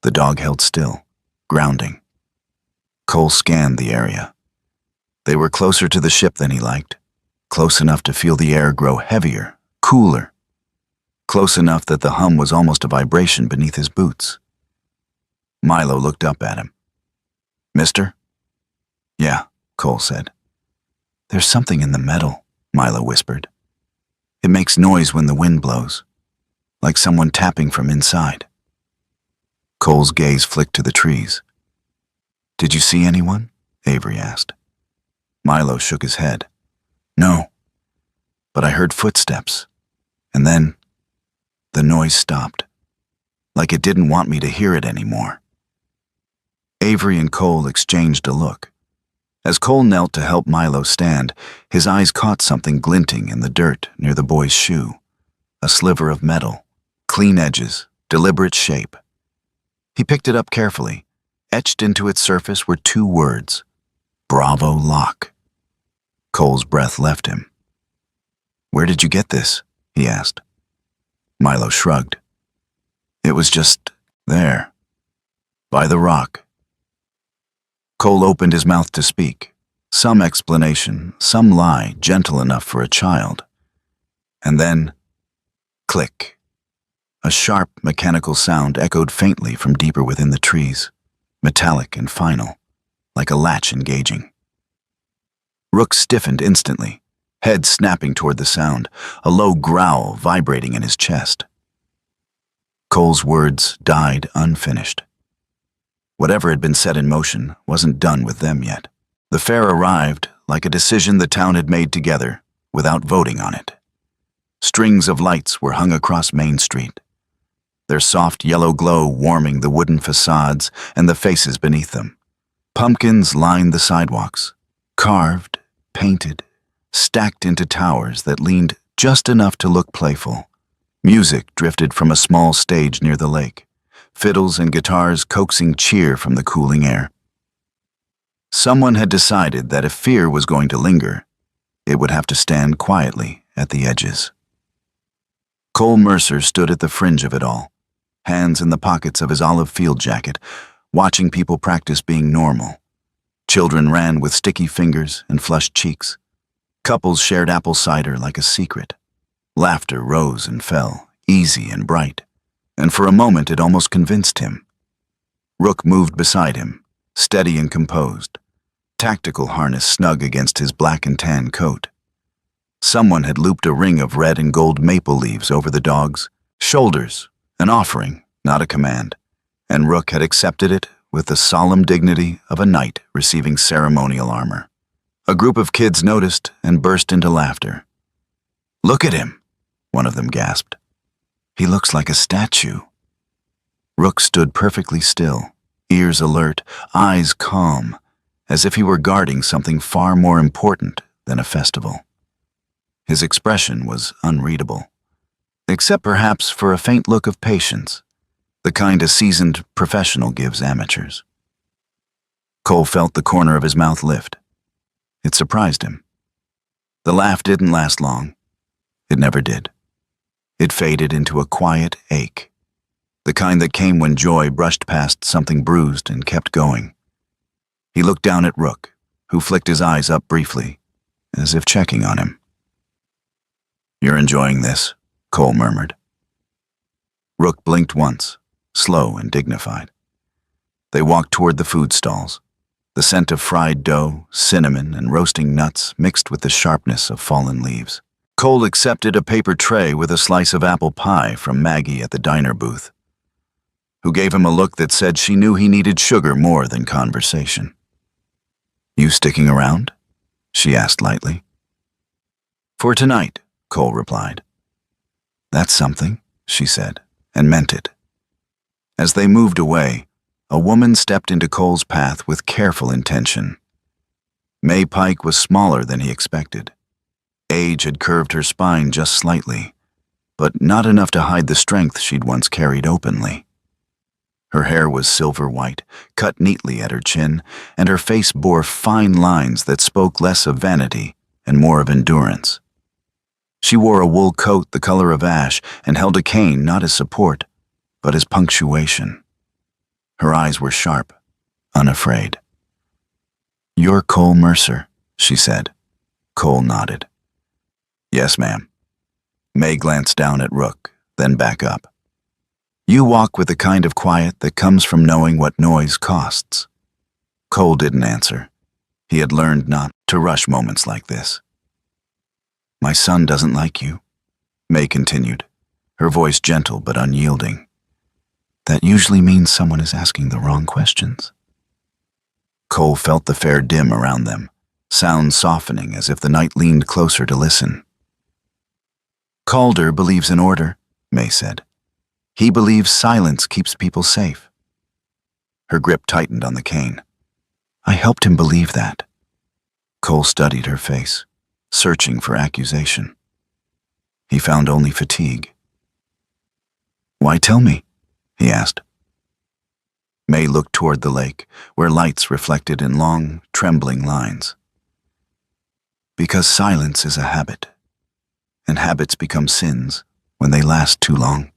The dog held still, grounding. Cole scanned the area. They were closer to the ship than he liked, close enough to feel the air grow heavier, cooler, close enough that the hum was almost a vibration beneath his boots. Milo looked up at him. "Mister?" "Yeah," Cole said. There's something in the metal, Milo whispered. It makes noise when the wind blows, like someone tapping from inside. Cole's gaze flicked to the trees. Did you see anyone? Avery asked. Milo shook his head. No, but I heard footsteps, and then the noise stopped, like it didn't want me to hear it anymore. Avery and Cole exchanged a look. As Cole knelt to help Milo stand, his eyes caught something glinting in the dirt near the boy's shoe. A sliver of metal, clean edges, deliberate shape. He picked it up carefully. Etched into its surface were 2 words: Bravo Lock. Cole's breath left him. Where did you get this? He asked. Milo shrugged. It was just there, by the rock. Cole opened his mouth to speak. Some explanation, some lie, gentle enough for a child. And then, click. A sharp, mechanical sound echoed faintly from deeper within the trees, metallic and final, like a latch engaging. Rook stiffened instantly, head snapping toward the sound, a low growl vibrating in his chest. Cole's words died unfinished. Whatever had been set in motion wasn't done with them yet. The fair arrived like a decision the town had made together, without voting on it. Strings of lights were hung across Main Street, their soft yellow glow warming the wooden facades and the faces beneath them. Pumpkins lined the sidewalks, carved, painted, stacked into towers that leaned just enough to look playful. Music drifted from a small stage near the lake, fiddles and guitars coaxing cheer from the cooling air. Someone had decided that if fear was going to linger, it would have to stand quietly at the edges. Cole Mercer stood at the fringe of it all, hands in the pockets of his olive field jacket, watching people practice being normal. Children ran with sticky fingers and flushed cheeks. Couples shared apple cider like a secret. Laughter rose and fell, easy and bright, and for a moment it almost convinced him. Rook moved beside him, steady and composed, tactical harness snug against his black and tan coat. Someone had looped a ring of red and gold maple leaves over the dog's shoulders, an offering, not a command, and Rook had accepted it with the solemn dignity of a knight receiving ceremonial armor. A group of kids noticed and burst into laughter. "Look at him," one of them gasped. "He looks like a statue." Rook stood perfectly still, ears alert, eyes calm, as if he were guarding something far more important than a festival. His expression was unreadable, except perhaps for a faint look of patience, the kind a seasoned professional gives amateurs. Cole felt the corner of his mouth lift. It surprised him. The laugh didn't last long. It never did. It faded into a quiet ache, the kind that came when joy brushed past something bruised and kept going. He looked down at Rook, who flicked his eyes up briefly, as if checking on him. "You're enjoying this," Cole murmured. Rook blinked once, slow and dignified. They walked toward the food stalls, the scent of fried dough, cinnamon, and roasting nuts mixed with the sharpness of fallen leaves. Cole accepted a paper tray with a slice of apple pie from Maggie at the diner booth, who gave him a look that said she knew he needed sugar more than conversation. "You sticking around?" she asked lightly. "For tonight," Cole replied. "That's something," she said, and meant it. As they moved away, a woman stepped into Cole's path with careful intention. May Pike was smaller than he expected. Age had curved her spine just slightly, but not enough to hide the strength she'd once carried openly. Her hair was silver white, cut neatly at her chin, and her face bore fine lines that spoke less of vanity and more of endurance. She wore a wool coat the color of ash and held a cane not as support, but as punctuation. Her eyes were sharp, unafraid. "You're Cole Mercer," she said. Cole nodded. "Yes, ma'am." May glanced down at Rook, then back up. "You walk with the kind of quiet that comes from knowing what noise costs." Cole didn't answer. He had learned not to rush moments like this. "My son doesn't like you," May continued, her voice gentle but unyielding. "That usually means someone is asking the wrong questions." Cole felt the fair dim around them, sounds softening as if the night leaned closer to listen. "Calder believes in order," May said. "He believes silence keeps people safe." Her grip tightened on the cane. "I helped him believe that." Cole studied her face, searching for accusation. He found only fatigue. "Why tell me?" he asked. May looked toward the lake, where lights reflected in long, trembling lines. "Because silence is a habit, and habits become sins when they last too long."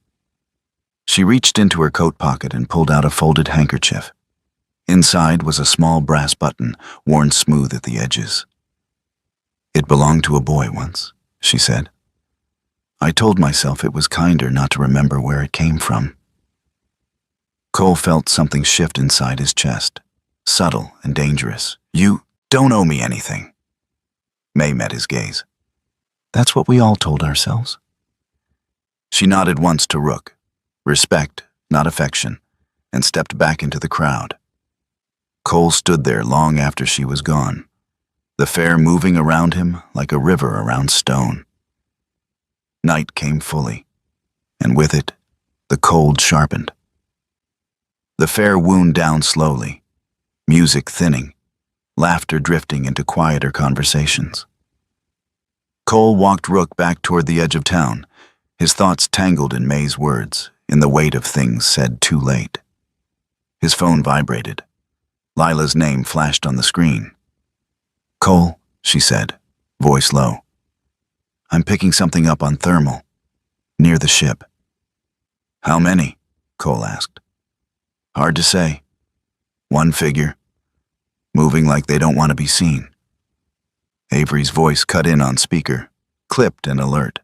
She reached into her coat pocket and pulled out a folded handkerchief. Inside was a small brass button, worn smooth at the edges. "It belonged to a boy once," she said. "I told myself it was kinder not to remember where it came from." Cole felt something shift inside his chest, subtle and dangerous. "You don't owe me anything." May met his gaze. "That's what we all told ourselves." She nodded once to Rook, respect, not affection, and stepped back into the crowd. Cole stood there long after she was gone, the fair moving around him like a river around stone. Night came fully, and with it, the cold sharpened. The fair wound down slowly, music thinning, laughter drifting into quieter conversations. Cole walked Rook back toward the edge of town, his thoughts tangled in May's words, in the weight of things said too late. His phone vibrated. Lila's name flashed on the screen. "Cole," she said, voice low. "I'm picking something up on thermal, near the ship." "How many?" Cole asked. "Hard to say. One figure, moving like they don't want to be seen." Avery's voice cut in on speaker, clipped and alert.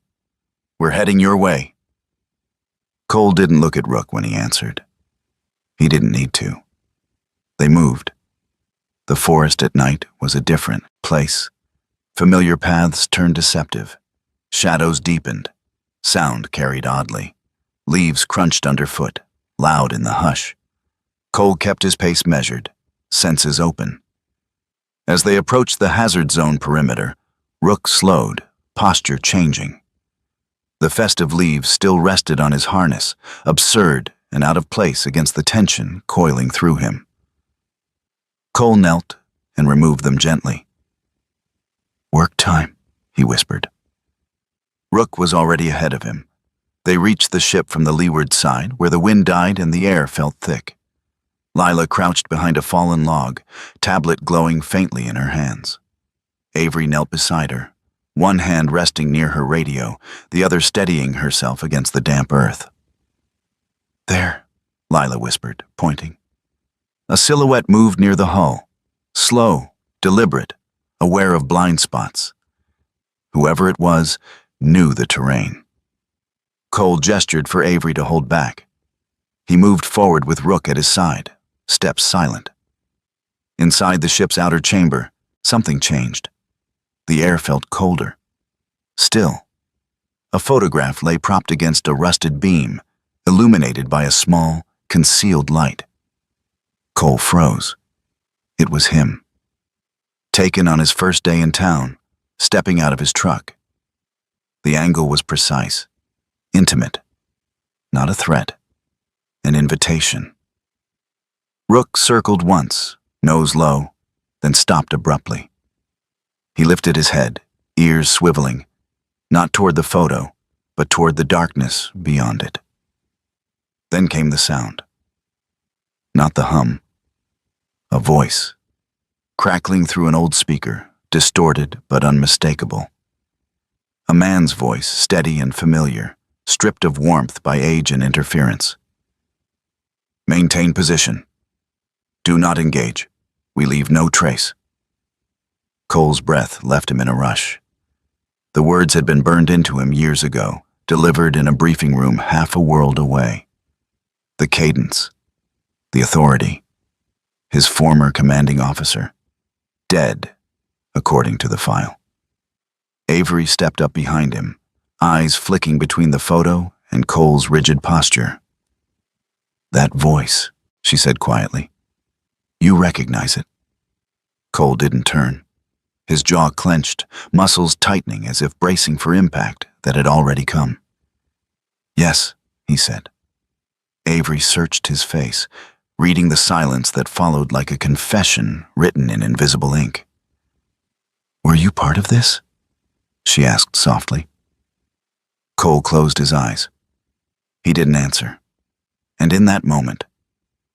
"We're heading your way." Cole didn't look at Rook when he answered. He didn't need to. They moved. The forest at night was a different place. Familiar paths turned deceptive. Shadows deepened. Sound carried oddly. Leaves crunched underfoot, loud in the hush. Cole kept his pace measured, senses open. As they approached the hazard zone perimeter, Rook slowed, posture changing. The festive leaves still rested on his harness, absurd and out of place against the tension coiling through him. Cole knelt and removed them gently. "Work time," he whispered. Rook was already ahead of him. They reached the ship from the leeward side, where the wind died and the air felt thick. Lila crouched behind a fallen log, tablet glowing faintly in her hands. Avery knelt beside her, one hand resting near her radio, the other steadying herself against the damp earth. "There," Lila whispered, pointing. A silhouette moved near the hull, slow, deliberate, aware of blind spots. Whoever it was knew the terrain. Cole gestured for Avery to hold back. He moved forward with Rook at his side, steps silent. Inside the ship's outer chamber, something changed. The air felt colder. Still. A photograph lay propped against a rusted beam, illuminated by a small, concealed light. Cole froze. It was him. Taken on his first day in town, stepping out of his truck. The angle was precise, intimate. Not a threat, an invitation. Rook circled once, nose low, then stopped abruptly. He lifted his head, ears swiveling, not toward the photo, but toward the darkness beyond it. Then came the sound. Not the hum. A voice, crackling through an old speaker, distorted but unmistakable. A man's voice, steady and familiar, stripped of warmth by age and interference. "Maintain position. Do not engage. We leave no trace." Cole's breath left him in a rush. The words had been burned into him years ago, delivered in a briefing room half a world away. The cadence, the authority, his former commanding officer. dead, according to the file. Avery stepped up behind him, eyes flicking between the photo and Cole's rigid posture. "That voice," she said quietly. "You recognize it?" Cole didn't turn. His jaw clenched, muscles tightening as if bracing for impact that had already come. "Yes," he said. Avery searched his face, reading the silence that followed like a confession written in invisible ink. "Were you part of this?" she asked softly. Cole closed his eyes. He didn't answer. And in that moment,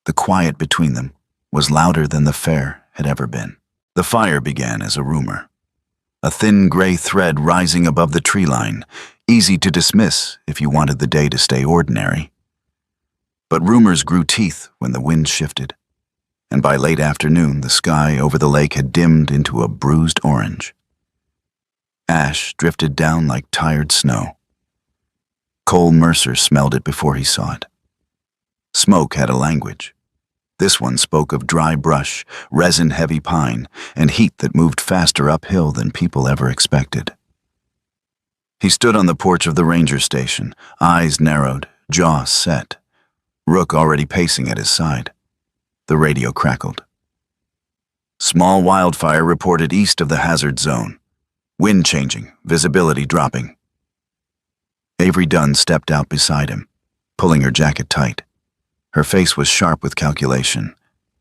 the quiet between them was louder than the fair had ever been. The fire began as a rumor, a thin gray thread rising above the tree line, easy to dismiss if you wanted the day to stay ordinary. But rumors grew teeth when the wind shifted, and by late afternoon the sky over the lake had dimmed into a bruised orange. Ash drifted down like tired snow. Cole Mercer smelled it before he saw it. Smoke had a language. This one spoke of dry brush, resin-heavy pine, and heat that moved faster uphill than people ever expected. He stood on the porch of the ranger station, eyes narrowed, jaw set. Rook already pacing at his side. The radio crackled. "Small wildfire reported east of the hazard zone. Wind changing, visibility dropping." Avery Dunn stepped out beside him, pulling her jacket tight. Her face was sharp with calculation,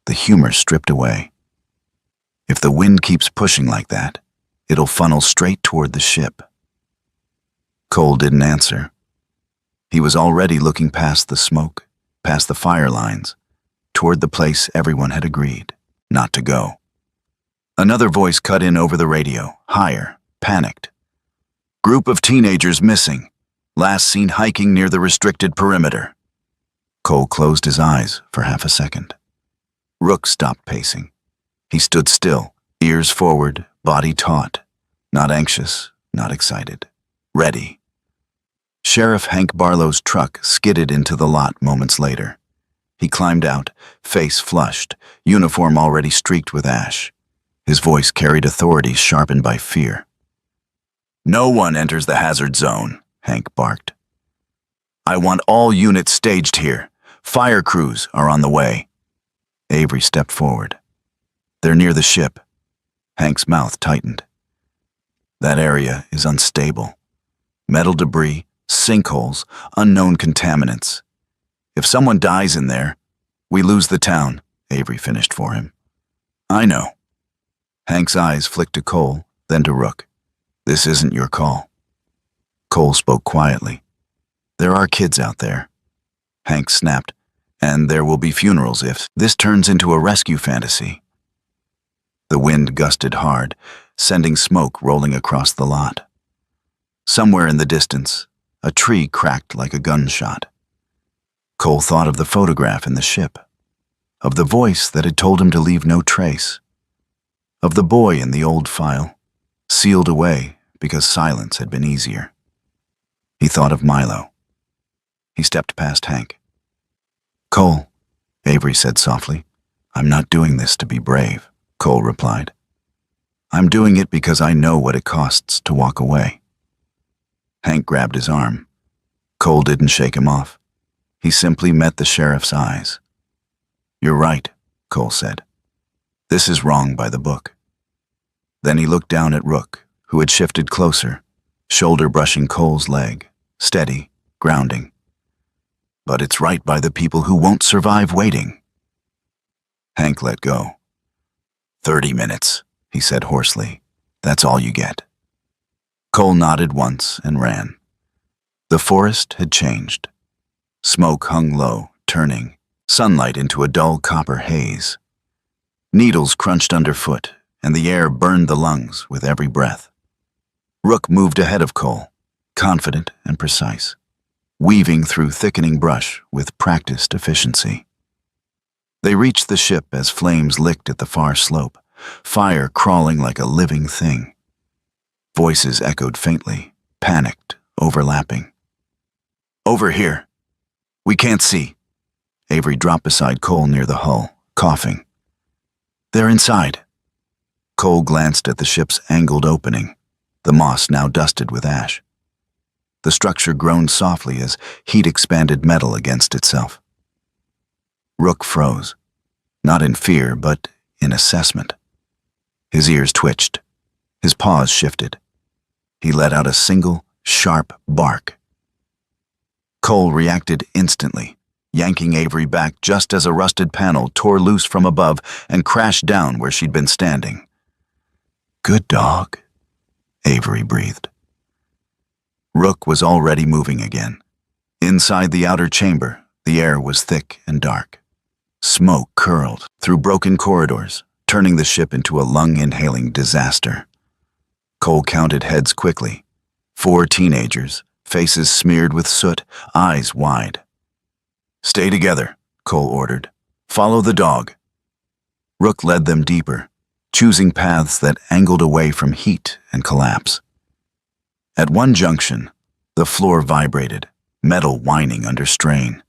the humor stripped away. "If the wind keeps pushing like that, it'll funnel straight toward the ship." Cole didn't answer. He was already looking past the smoke, past the fire lines, toward the place everyone had agreed not to go. Another voice cut in over the radio, higher, panicked. "Group of teenagers missing. Last seen hiking near the restricted perimeter." Cole closed his eyes for half a second. Rook stopped pacing. He stood still, ears forward, body taut, not anxious, not excited, ready. Sheriff Hank Barlow's truck skidded into the lot moments later. He climbed out, face flushed, uniform already streaked with ash. His voice carried authority sharpened by fear. "No one enters the hazard zone," Hank barked. "I want all units staged here. Fire crews are on the way." Avery stepped forward. "They're near the ship." Hank's mouth tightened. "That area is unstable. Metal debris, sinkholes, unknown contaminants. If someone dies in there, we lose the town," Avery finished for him. "I know." Hank's eyes flicked to Cole, then to Rook. "This isn't your call." Cole spoke quietly. "There are kids out there." Hank snapped, "And there will be funerals if this turns into a rescue fantasy." The wind gusted hard, sending smoke rolling across the lot. Somewhere in the distance, a tree cracked like a gunshot. Cole thought of the photograph in the ship, of the voice that had told him to leave no trace, of the boy in the old file, sealed away because silence had been easier. He thought of Milo. He stepped past Hank. "Cole," Avery said softly. "I'm not doing this to be brave," Cole replied. "I'm doing it because I know what it costs to walk away." Hank grabbed his arm. Cole didn't shake him off. He simply met the sheriff's eyes. "You're right," Cole said. "This is wrong by the book." Then he looked down at Rook, who had shifted closer, shoulder brushing Cole's leg, steady, grounding. "But it's right by the people who won't survive waiting." Hank let go. 30 minutes, he said hoarsely. "That's all you get." Cole nodded once and ran. The forest had changed. Smoke hung low, turning, sunlight into a dull copper haze. Needles crunched underfoot, and the air burned the lungs with every breath. Rook moved ahead of Cole, confident and precise, weaving through thickening brush with practiced efficiency. They reached the ship as flames licked at the far slope, fire crawling like a living thing. Voices echoed faintly, panicked, overlapping. "Over here. We can't see." Avery dropped beside Cole near the hull, coughing. "They're inside." Cole glanced at the ship's angled opening, the moss now dusted with ash. The structure groaned softly as heat expanded metal against itself. Rook froze, not in fear, but in assessment. His ears twitched. His paws shifted. He let out a single, sharp bark. Cole reacted instantly, yanking Avery back just as a rusted panel tore loose from above and crashed down where she'd been standing. "Good dog," Avery breathed. Rook was already moving again. Inside the outer chamber, the air was thick and dark. Smoke curled through broken corridors, turning the ship into a lung-inhaling disaster. Cole counted heads quickly. 4 teenagers, faces smeared with soot, eyes wide. "Stay together," Cole ordered. "Follow the dog." Rook led them deeper, choosing paths that angled away from heat and collapse. At one junction, the floor vibrated, metal whining under strain.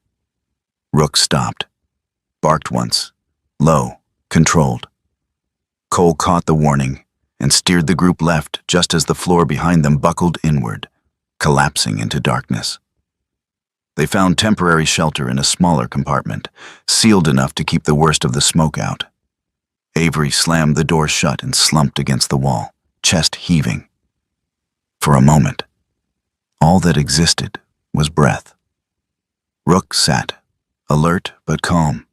Rook stopped, barked once, low, controlled. Cole caught the warning and steered the group left just as the floor behind them buckled inward, collapsing into darkness. They found temporary shelter in a smaller compartment, sealed enough to keep the worst of the smoke out. Avery slammed the door shut and slumped against the wall, chest heaving. For a moment, all that existed was breath. Rook sat, alert but calm,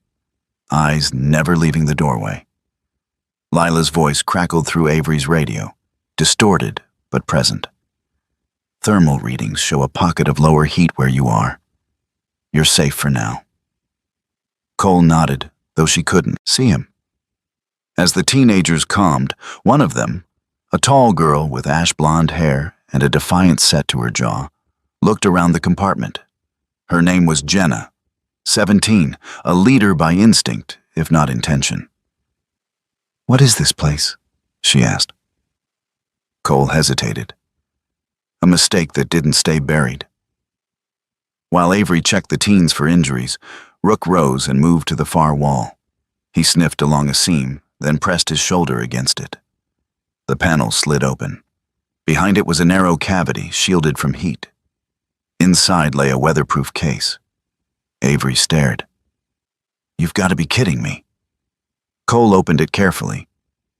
eyes never leaving the doorway. Lila's voice crackled through Avery's radio, distorted but present. "Thermal readings show a pocket of lower heat where you are. You're safe for now." Cole nodded, though she couldn't see him. As the teenagers calmed, one of them, a tall girl with ash-blonde hair and a defiant set to her jaw, looked around the compartment. Her name was Jenna, 17, a leader by instinct, if not intention. "What is this place?" she asked. Cole hesitated. A mistake that didn't stay buried. While Avery checked the teens for injuries, Rook rose and moved to the far wall. He sniffed along a seam, then pressed his shoulder against it. The panel slid open. Behind it was a narrow cavity shielded from heat. Inside lay a weatherproof case. Avery stared. "You've got to be kidding me." Cole opened it carefully.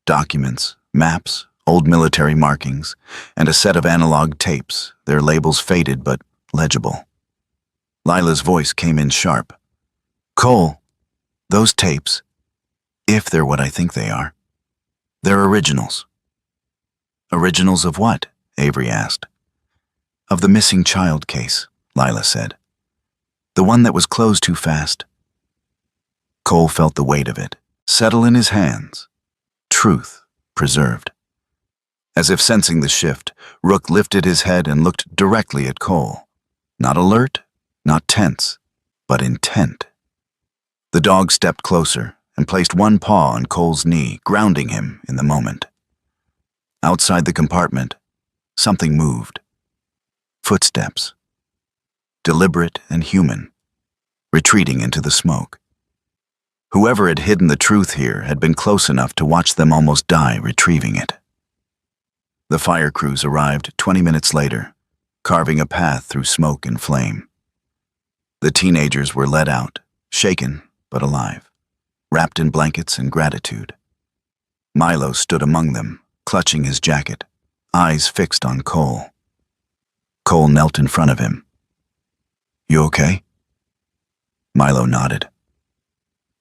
Documents, maps, old military markings, and a set of analog tapes, their labels faded but legible. Lila's voice came in sharp. "Cole, those tapes, if they're what I think they are, they're originals." "Originals of what?" Avery asked. "Of the missing child case," Lila said. "The one that was closed too fast." Cole felt the weight of it settle in his hands. Truth preserved. As if sensing the shift, Rook lifted his head and looked directly at Cole. Not alert, not tense, but intent. The dog stepped closer and placed one paw on Cole's knee, grounding him in the moment. Outside the compartment, something moved. Footsteps. Deliberate and human, retreating into the smoke. Whoever had hidden the truth here had been close enough to watch them almost die retrieving it. The fire crews arrived 20 minutes later, carving a path through smoke and flame. The teenagers were led out, shaken but alive, wrapped in blankets and gratitude. Milo stood among them, clutching his jacket, eyes fixed on Cole. Cole knelt in front of him. "You okay?" Milo nodded.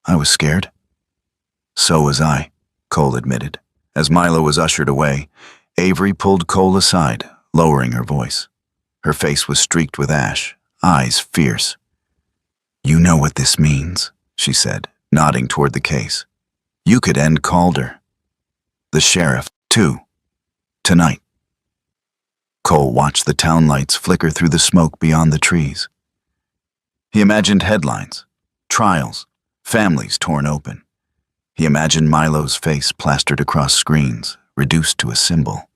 "I was scared." "So was I," Cole admitted. As Milo was ushered away, Avery pulled Cole aside, lowering her voice. Her face was streaked with ash, eyes fierce. "You know what this means," she said, nodding toward the case. "You could end Calder. The sheriff, too. Tonight." Cole watched the town lights flicker through the smoke beyond the trees. He imagined headlines, trials, families torn open. He imagined Milo's face plastered across screens, reduced to a symbol.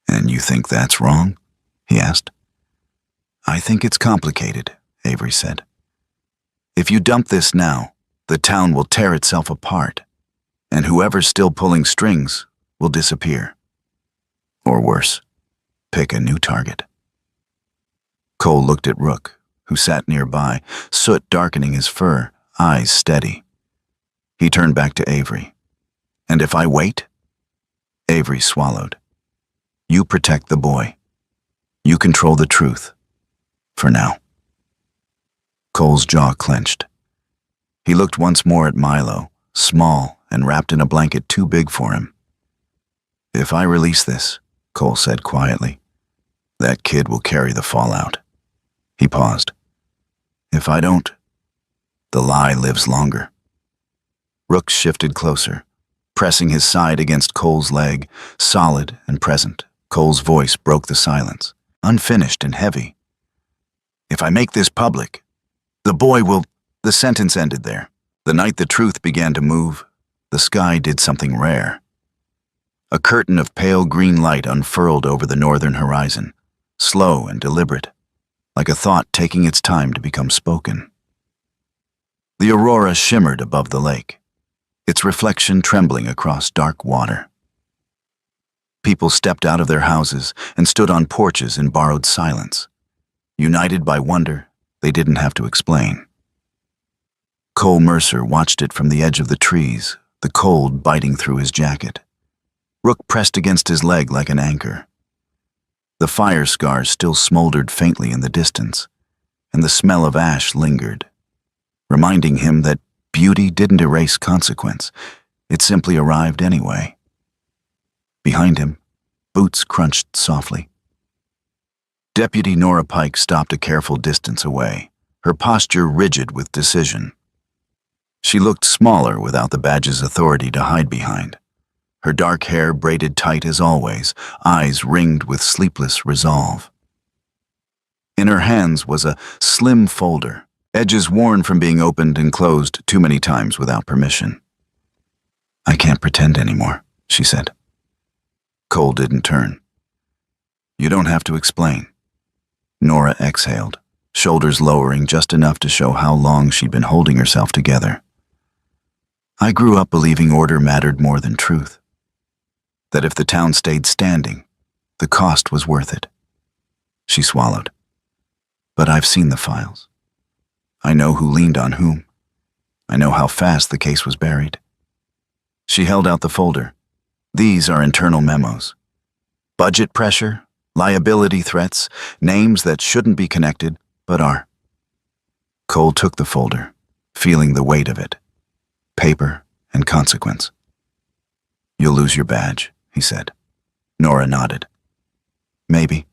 "And you think that's wrong?" he asked. "I think it's complicated," Avery said. "If you dump this now, the town will tear itself apart, and whoever's still pulling strings will disappear. Or worse, pick a new target. Cole looked at Rook, who sat nearby, soot darkening his fur, eyes steady. He turned back to Avery. "And if I wait?" Avery swallowed. "You protect the boy. You control the truth. For now." Cole's jaw clenched. He looked once more at Milo, small and wrapped in a blanket too big for him. "If I release this," Cole said quietly, "that kid will carry the fallout." He paused. "If I don't, the lie lives longer." Rook shifted closer, pressing his side against Cole's leg, solid and present. Cole's voice broke the silence, unfinished and heavy. "If I make this public, the boy will—" The sentence ended there. The night the truth began to move, the sky did something rare. A curtain of pale green light unfurled over the northern horizon, slow and deliberate, like a thought taking its time to become spoken. The aurora shimmered above the lake, its reflection trembling across dark water. People stepped out of their houses and stood on porches in borrowed silence. United by wonder, they didn't have to explain. Cole Mercer watched it from the edge of the trees, the cold biting through his jacket. Rook pressed against his leg like an anchor. The fire scars still smoldered faintly in the distance, and the smell of ash lingered, reminding him that beauty didn't erase consequence, it simply arrived anyway. Behind him, boots crunched softly. Deputy Nora Pike stopped a careful distance away, her posture rigid with decision. She looked smaller without the badge's authority to hide behind. Her dark hair braided tight as always, eyes ringed with sleepless resolve. In her hands was a slim folder, edges worn from being opened and closed too many times without permission. "I can't pretend anymore," she said. Cole didn't turn. "You don't have to explain." Nora exhaled, shoulders lowering just enough to show how long she'd been holding herself together. "I grew up believing order mattered more than truth. That if the town stayed standing, the cost was worth it." She swallowed. "But I've seen the files. I know who leaned on whom. I know how fast the case was buried." She held out the folder. "These are internal memos. Budget pressure, liability threats, names that shouldn't be connected, but are." Cole took the folder, feeling the weight of it. Paper and consequence. "You'll lose your badge," he said. Nora nodded. "Maybe,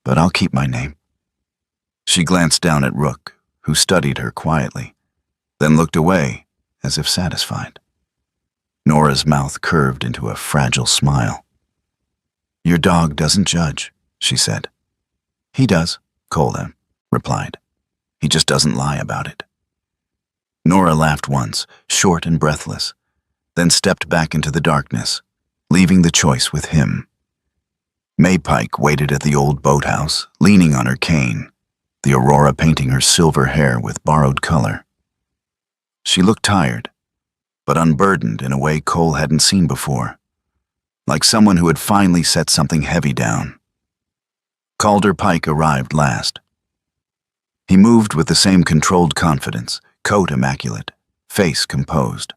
but I'll keep my name." She glanced down at Rook, who studied her quietly, then looked away as if satisfied. Nora's mouth curved into a fragile smile. "Your dog doesn't judge," she said. "He does," Cole replied. "He just doesn't lie about it." Nora laughed once, short and breathless, then stepped back into the darkness, leaving the choice with him. May Pike waited at the old boathouse, leaning on her cane, the aurora painting her silver hair with borrowed color. She looked tired, but unburdened in a way Cole hadn't seen before, like someone who had finally set something heavy down. Calder Pike arrived last. He moved with the same controlled confidence, coat immaculate, face composed.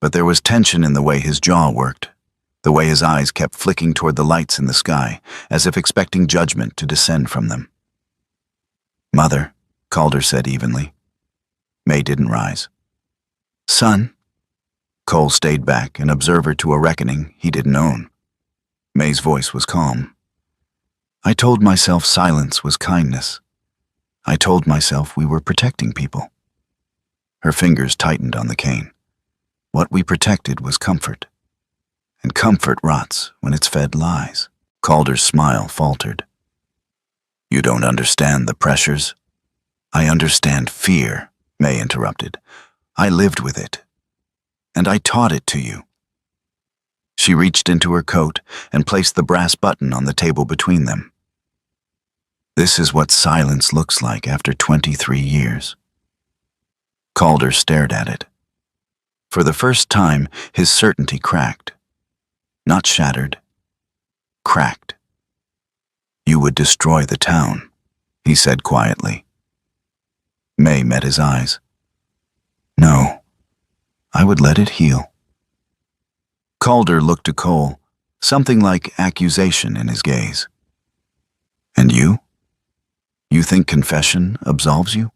But there was tension in the way his jaw worked, the way his eyes kept flicking toward the lights in the sky, as if expecting judgment to descend from them. "Mother," Calder said evenly. May didn't rise. "Son?" Cole stayed back, an observer to a reckoning he didn't own. May's voice was calm. "I told myself silence was kindness. I told myself we were protecting people." Her fingers tightened on the cane. What we protected was comfort. And comfort rots when it's fed lies. Calder's smile faltered. "You don't understand the pressures." "I understand fear," May interrupted. "I lived with it. And I taught it to you." She reached into her coat and placed the brass button on the table between them. "This is what silence looks like after 23 years. Calder stared at it. For the first time, his certainty cracked. Not shattered, cracked. You would destroy the town, he said quietly. May met his eyes. No, I would let it heal. Calder looked to Cole, something like accusation in his gaze. And you? You think confession absolves you?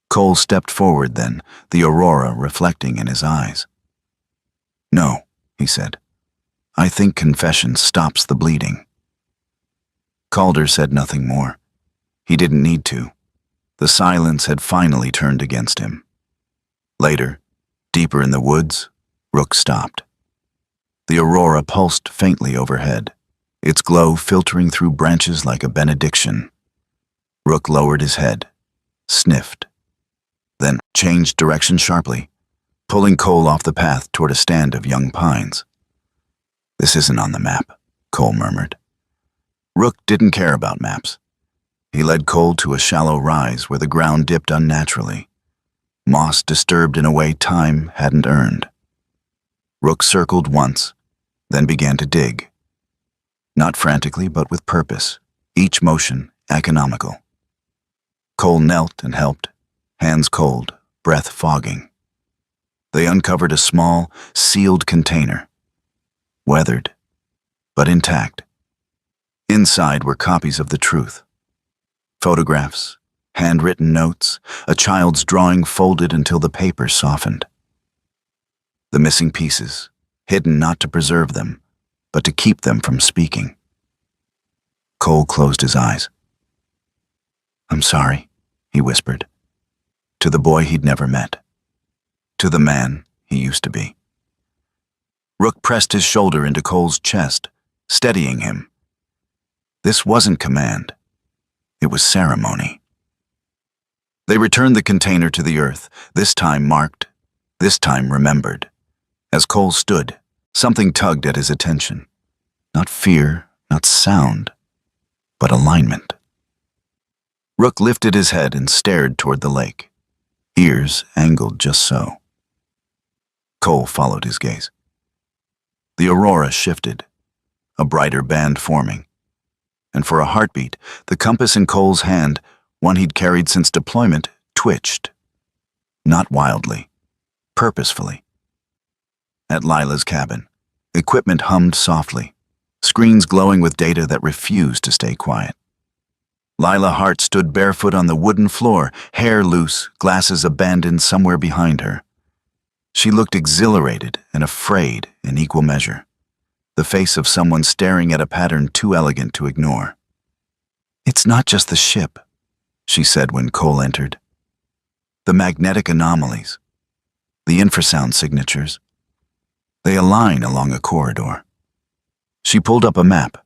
Cole stepped forward then, the aurora reflecting in his eyes. No, he said. I think confession stops the bleeding. Calder said nothing more. He didn't need to. The silence had finally turned against him. Later, deeper in the woods, Rook stopped. The aurora pulsed faintly overhead, its glow filtering through branches like a benediction. Rook lowered his head, sniffed, then changed direction sharply, pulling Cole off the path toward a stand of young pines. This isn't on the map, Cole murmured. Rook didn't care about maps. He led Cole to a shallow rise where the ground dipped unnaturally, moss disturbed in a way time hadn't earned. Rook circled once, then began to dig. Not frantically, but with purpose, each motion economical. Cole knelt and helped, hands cold, breath fogging. They uncovered a small, sealed container, weathered, but intact. Inside were copies of the truth. Photographs, handwritten notes, a child's drawing folded until the paper softened. The missing pieces, hidden not to preserve them, but to keep them from speaking. Cole closed his eyes. I'm sorry, he whispered, to the boy he'd never met, to the man he used to be. Rook pressed his shoulder into Cole's chest, steadying him. This wasn't command. It was ceremony. They returned the container to the earth, this time marked, this time remembered. As Cole stood, something tugged at his attention. Not fear, not sound, but alignment. Rook lifted his head and stared toward the lake, ears angled just so. Cole followed his gaze. The aurora shifted, a brighter band forming, and for a heartbeat, the compass in Cole's hand, one he'd carried since deployment, twitched. Not wildly, purposefully. At Lila's cabin, equipment hummed softly, screens glowing with data that refused to stay quiet. Lila Hart stood barefoot on the wooden floor, hair loose, glasses abandoned somewhere behind her. She looked exhilarated and afraid in equal measure, the face of someone staring at a pattern too elegant to ignore. It's not just the ship, she said when Cole entered. The magnetic anomalies, the infrasound signatures, they align along a corridor. She pulled up a map.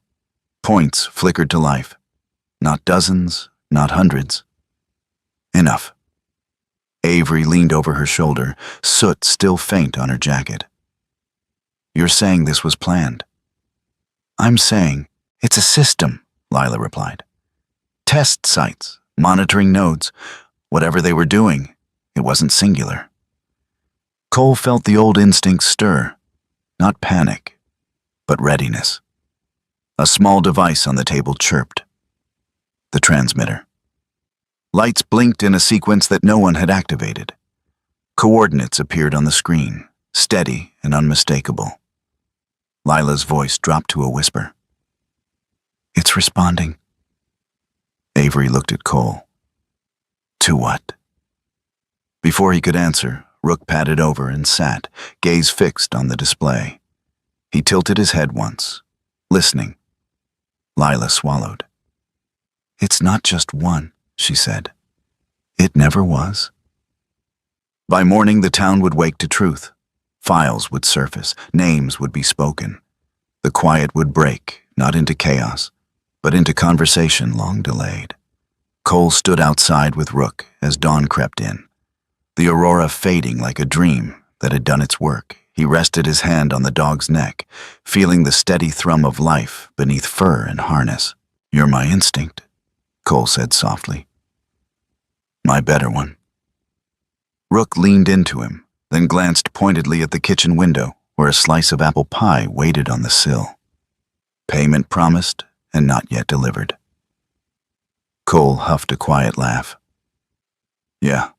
Points flickered to life. Not dozens, not hundreds. Enough. Avery leaned over her shoulder, soot still faint on her jacket. You're saying this was planned? I'm saying it's a system, Lila replied. Test sites, monitoring nodes, whatever they were doing, it wasn't singular. Cole felt the old instincts stir, not panic, but readiness. A small device on the table chirped. The transmitter. Lights blinked in a sequence that no one had activated. Coordinates appeared on the screen, steady and unmistakable. Lila's voice dropped to a whisper. It's responding. Avery looked at Cole. To what? Before he could answer, Rook padded over and sat, gaze fixed on the display. He tilted his head once, listening. Lila swallowed. It's not just one, she said. It never was. By morning, the town would wake to truth. Files would surface, names would be spoken. The quiet would break, not into chaos, but into conversation long delayed. Cole stood outside with Rook as dawn crept in. The aurora fading like a dream that had done its work. He rested his hand on the dog's neck, feeling the steady thrum of life beneath fur and harness. You're my instinct, Cole said softly. My better one. Rook leaned into him, then glanced pointedly at the kitchen window, where a slice of apple pie waited on the sill. Payment promised and not yet delivered. Cole huffed a quiet laugh. Yeah,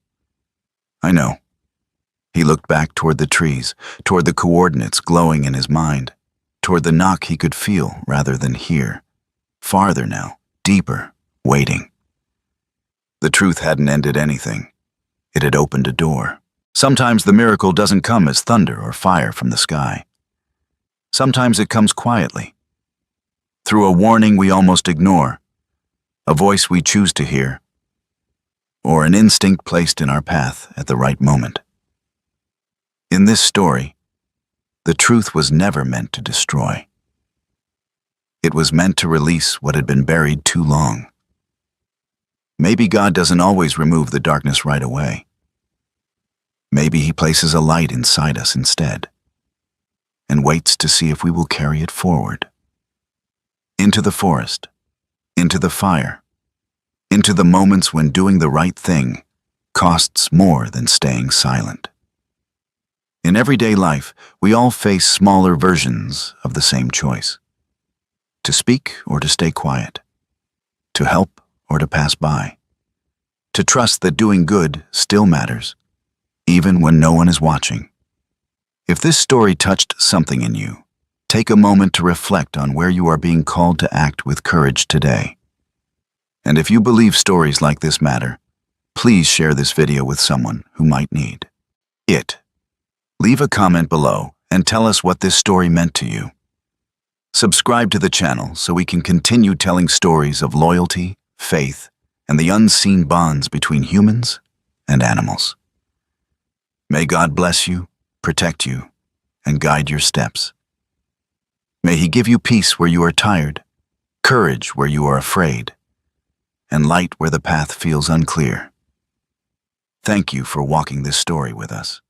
I know. He looked back toward the trees, toward the coordinates glowing in his mind, toward the knock he could feel rather than hear. Farther now, deeper, waiting. The truth hadn't ended anything. It had opened a door. Sometimes the miracle doesn't come as thunder or fire from the sky. Sometimes it comes quietly, through a warning we almost ignore, a voice we choose to hear, or an instinct placed in our path at the right moment. In this story, the truth was never meant to destroy. It was meant to release what had been buried too long. Maybe God doesn't always remove the darkness right away. Maybe He places a light inside us instead, and waits to see if we will carry it forward. Into the forest, into the fire, into the moments when doing the right thing costs more than staying silent. In everyday life, we all face smaller versions of the same choice. To speak or to stay quiet. To help or to pass by. To trust that doing good still matters, even when no one is watching. If this story touched something in you, take a moment to reflect on where you are being called to act with courage today. And if you believe stories like this matter, please share this video with someone who might need it. Leave a comment below and tell us what this story meant to you. Subscribe to the channel so we can continue telling stories of loyalty, faith, and the unseen bonds between humans and animals. May God bless you, protect you, and guide your steps. May He give you peace where you are tired, courage where you are afraid, and light where the path feels unclear. Thank you for walking this story with us.